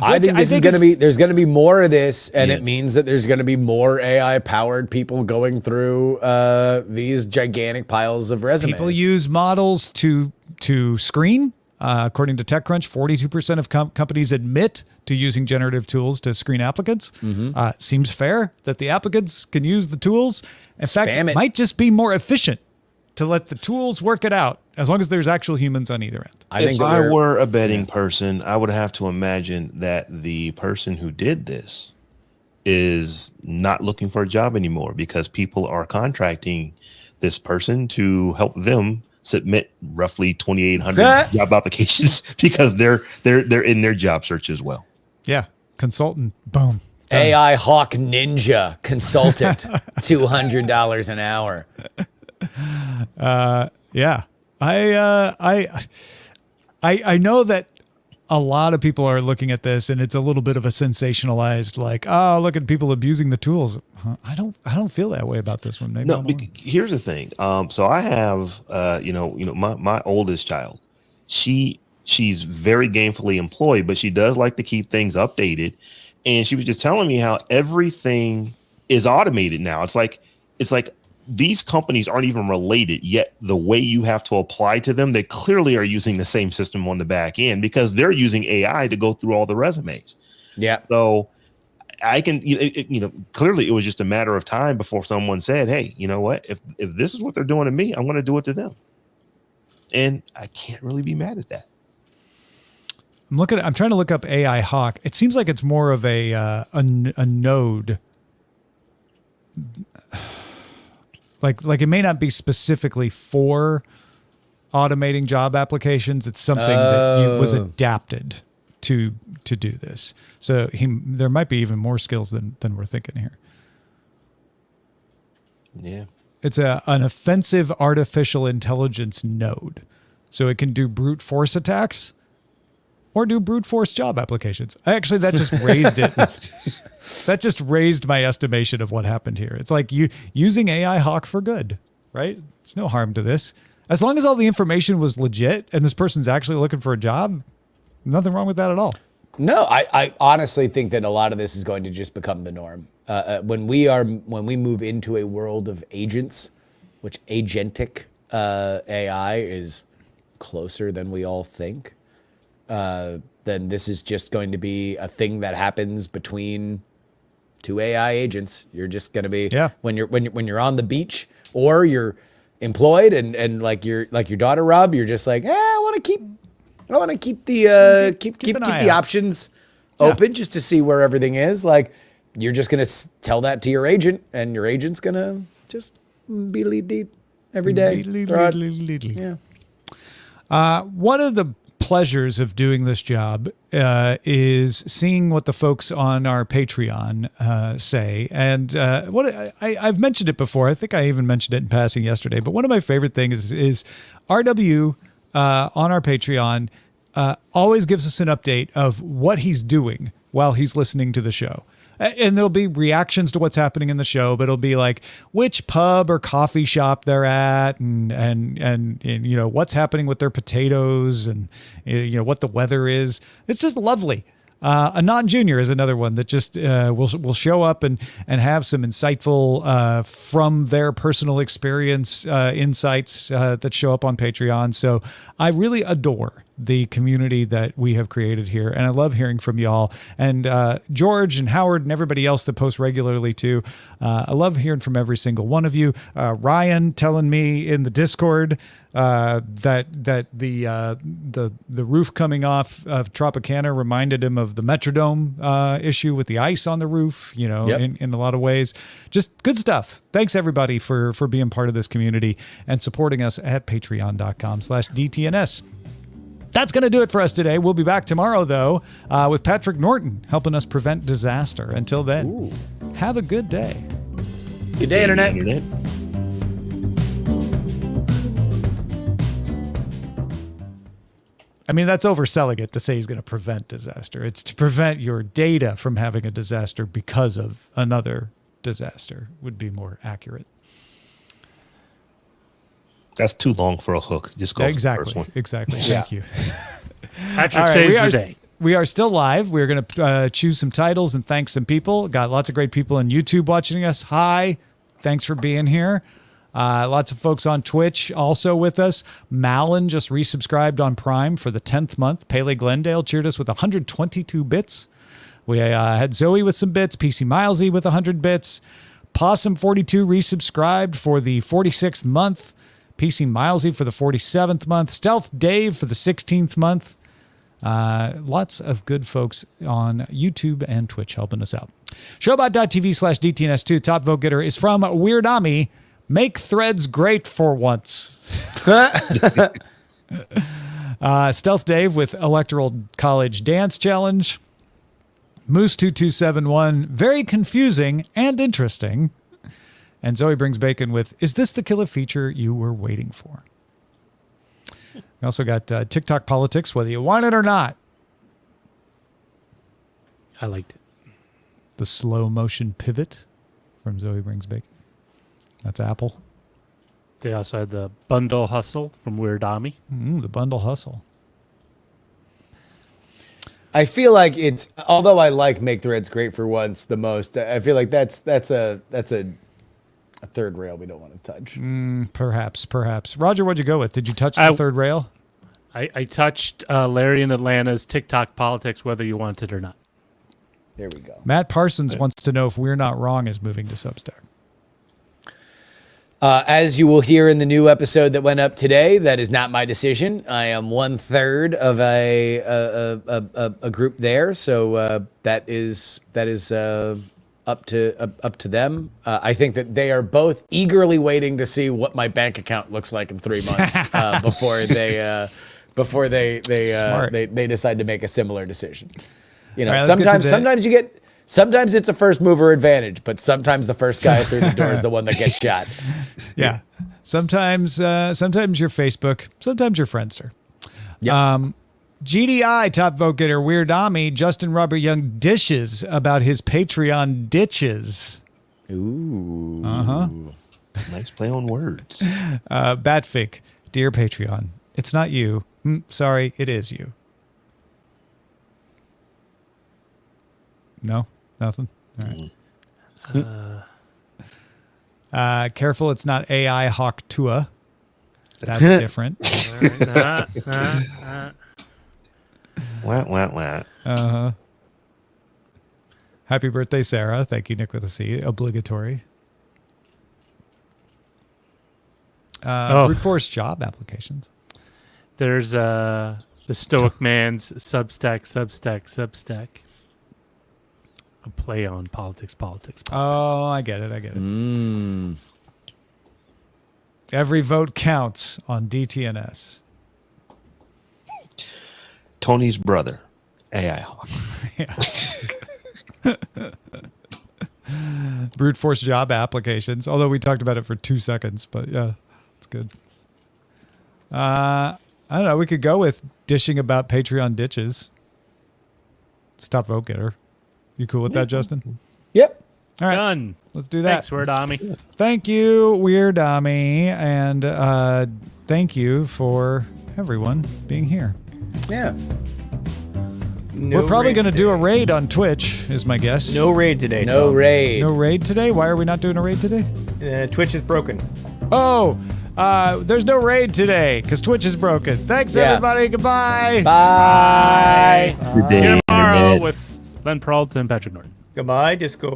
I think there's going to be more of this, and it means that there's going to be more AI powered people going through these gigantic piles of resumes. People use models to screen. According to TechCrunch, 42% of companies admit to using generative tools to screen applicants. Seems fair that the applicants can use the tools. In fact, it might just be more efficient to let the tools work it out, as long as there's actual humans on either end. If I were a betting person, I would have to imagine that the person who did this is not looking for a job anymore, because people are contracting this person to help them submit roughly 2,800 job applications because they're in their job search as well. Yeah, consultant, boom. Done. AI Hawk Ninja consultant, $200 an hour. Yeah, I know that a lot of people are looking at this, and it's a little bit of a sensationalized, like, oh, look at people abusing the tools. I don't feel that way about this one. Maybe no, here's the thing. So I have, my oldest child. She's very gainfully employed, but she does like to keep things updated. And she was just telling me how everything is automated now. It's like these companies aren't even related, yet the way you have to apply to them, they clearly are using the same system on the back end because they're using AI to go through all the resumes. Yeah. So I can, clearly it was just a matter of time before someone said, hey, you know what? If this is what they're doing to me, I'm going to do it to them. And I can't really be mad at that. I'm trying to look up AI Hawk. It seems like it's more of a node. Like it may not be specifically for automating job applications. It's something that was adapted to do this. So there might be even more skills than we're thinking here. Yeah. It's an offensive artificial intelligence node. So it can do brute force attacks or do brute force job applications. Actually, that just raised it. That just raised my estimation of what happened here. It's like you using AI Hawk for good, right? There's no harm to this. As long as all the information was legit and this person's actually looking for a job, nothing wrong with that at all. No, I honestly think that a lot of this is going to just become the norm. When we move into a world of agents, which agentic AI is closer than we all think, then this is just going to be a thing that happens between two AI agents. You're just going to be when you're on the beach or you're employed and like your daughter Robb, you're just like, I want to keep the keep the options open just to see where everything is. Like, you're just gonna tell that to your agent, and your agent's gonna just be lead every day. Yeah. One of the pleasures of doing this job is seeing what the folks on our Patreon say. And I've mentioned it before. I think I even mentioned it in passing yesterday. But one of my favorite things is RW on our Patreon always gives us an update of what he's doing while he's listening to the show. And there'll be reactions to what's happening in the show, but it'll be like which pub or coffee shop they're at, and you know what's happening with their potatoes, and you know what the weather is. It's just lovely. A non-junior is another one that just will show up and have some insightful from their personal experience insights that show up on Patreon. So I really adore the community that we have created here, and I love hearing from y'all. And George and Howard and everybody else that posts regularly too. I love hearing from every single one of you. Ryan telling me in the Discord that the roof coming off of Tropicana reminded him of the Metrodome issue with the ice on the roof, you know, in a lot of ways. Just good stuff. Thanks everybody for being part of this community and supporting us at patreon.com/DTNS. That's going to do it for us today. We'll be back tomorrow, though, with Patrick Norton helping us prevent disaster. Until then, have a good day. Good day, Internet. I mean, that's overselling it to say he's going to prevent disaster. It's to prevent your data from having a disaster because of another disaster would be more accurate. That's too long for a hook. Just go for the first one. Exactly. Thank you. Patrick saves the day. We are still live. We're going to choose some titles and thank some people. Got lots of great people on YouTube watching us. Hi. Thanks for being here. Lots of folks on Twitch also with us. Malin just resubscribed on Prime for the 10th month. Pele Glendale cheered us with 122 bits. We had Zoe with some bits. PC Milesy with 100 bits. Possum42 resubscribed for the 46th month. PC Milesy for the 47th month. Stealth Dave for the 16th month. Lots of good folks on YouTube and Twitch helping us out. Showbot.tv/DTNS2. Top vote getter is from Weird Ami. Make threads great for once. Stealth Dave with Electoral College Dance Challenge. Moose2271. Very confusing and interesting. And Zoe Brings Bacon with, is this the killer feature you were waiting for? We also got TikTok politics, whether you want it or not. I liked it. The slow motion pivot from Zoe Brings Bacon. That's Apple. They also had the bundle hustle from Weird Ami. The bundle hustle. I feel like it's, although I like Make Threads Great for Once the most, I feel like that's a third rail we don't want to touch. Perhaps. Roger, what'd you go with? Did you touch the third rail? I touched Larry in Atlanta's TikTok politics, whether you want it or not. There we go. Matt Parsons wants to know if We're Not Wrong is moving to Substack. As you will hear in the new episode that went up today, that is not my decision. I am 1/3 of a group there, so that is up to them. I think that they are both eagerly waiting to see what my bank account looks like in 3 months before they decide to make a similar decision. You know, right, sometimes it's a first mover advantage, but sometimes the first guy through the door is the one that gets shot. Yeah. Sometimes you're Facebook, sometimes you're Friendster. Yep. GDI top vote getter Weird Ami. Justin Robert Young dishes about his Patreon ditches. Ooh. Nice play on words. Batfik, dear Patreon, it's not you. Sorry, it is you. No, nothing. All right. Careful, it's not AI Hawk Tua. That's different. Wah. Happy birthday, Sarah. Thank you, Nick with a C. Obligatory. Brute force job applications. There's the Stoic Man's Substack. A play on politics. Oh, I get it. Every vote counts on DTNS. Tony's brother, AI Hawk. Brute force job applications. Although we talked about it for 2 seconds, but yeah, it's good. I don't know. We could go with dishing about Patreon ditches. Stop vote getter. You cool with that, Justin? Yep. All right. Done. Let's do that. Thanks, Weird Ami. Thank you, Weird Ami, and thank you for everyone being here. Yeah. We're probably going to do a raid on Twitch, is my guess. No raid today. No Tom. raid. No raid today? Why are we not doing a raid today? Twitch is broken. Oh, there's no raid today because Twitch is broken. Thanks, Yeah. everybody. Goodbye. Bye. Good day, Tomorrow Internet. with Len Peralta and Patrick Norton. Goodbye, Disco.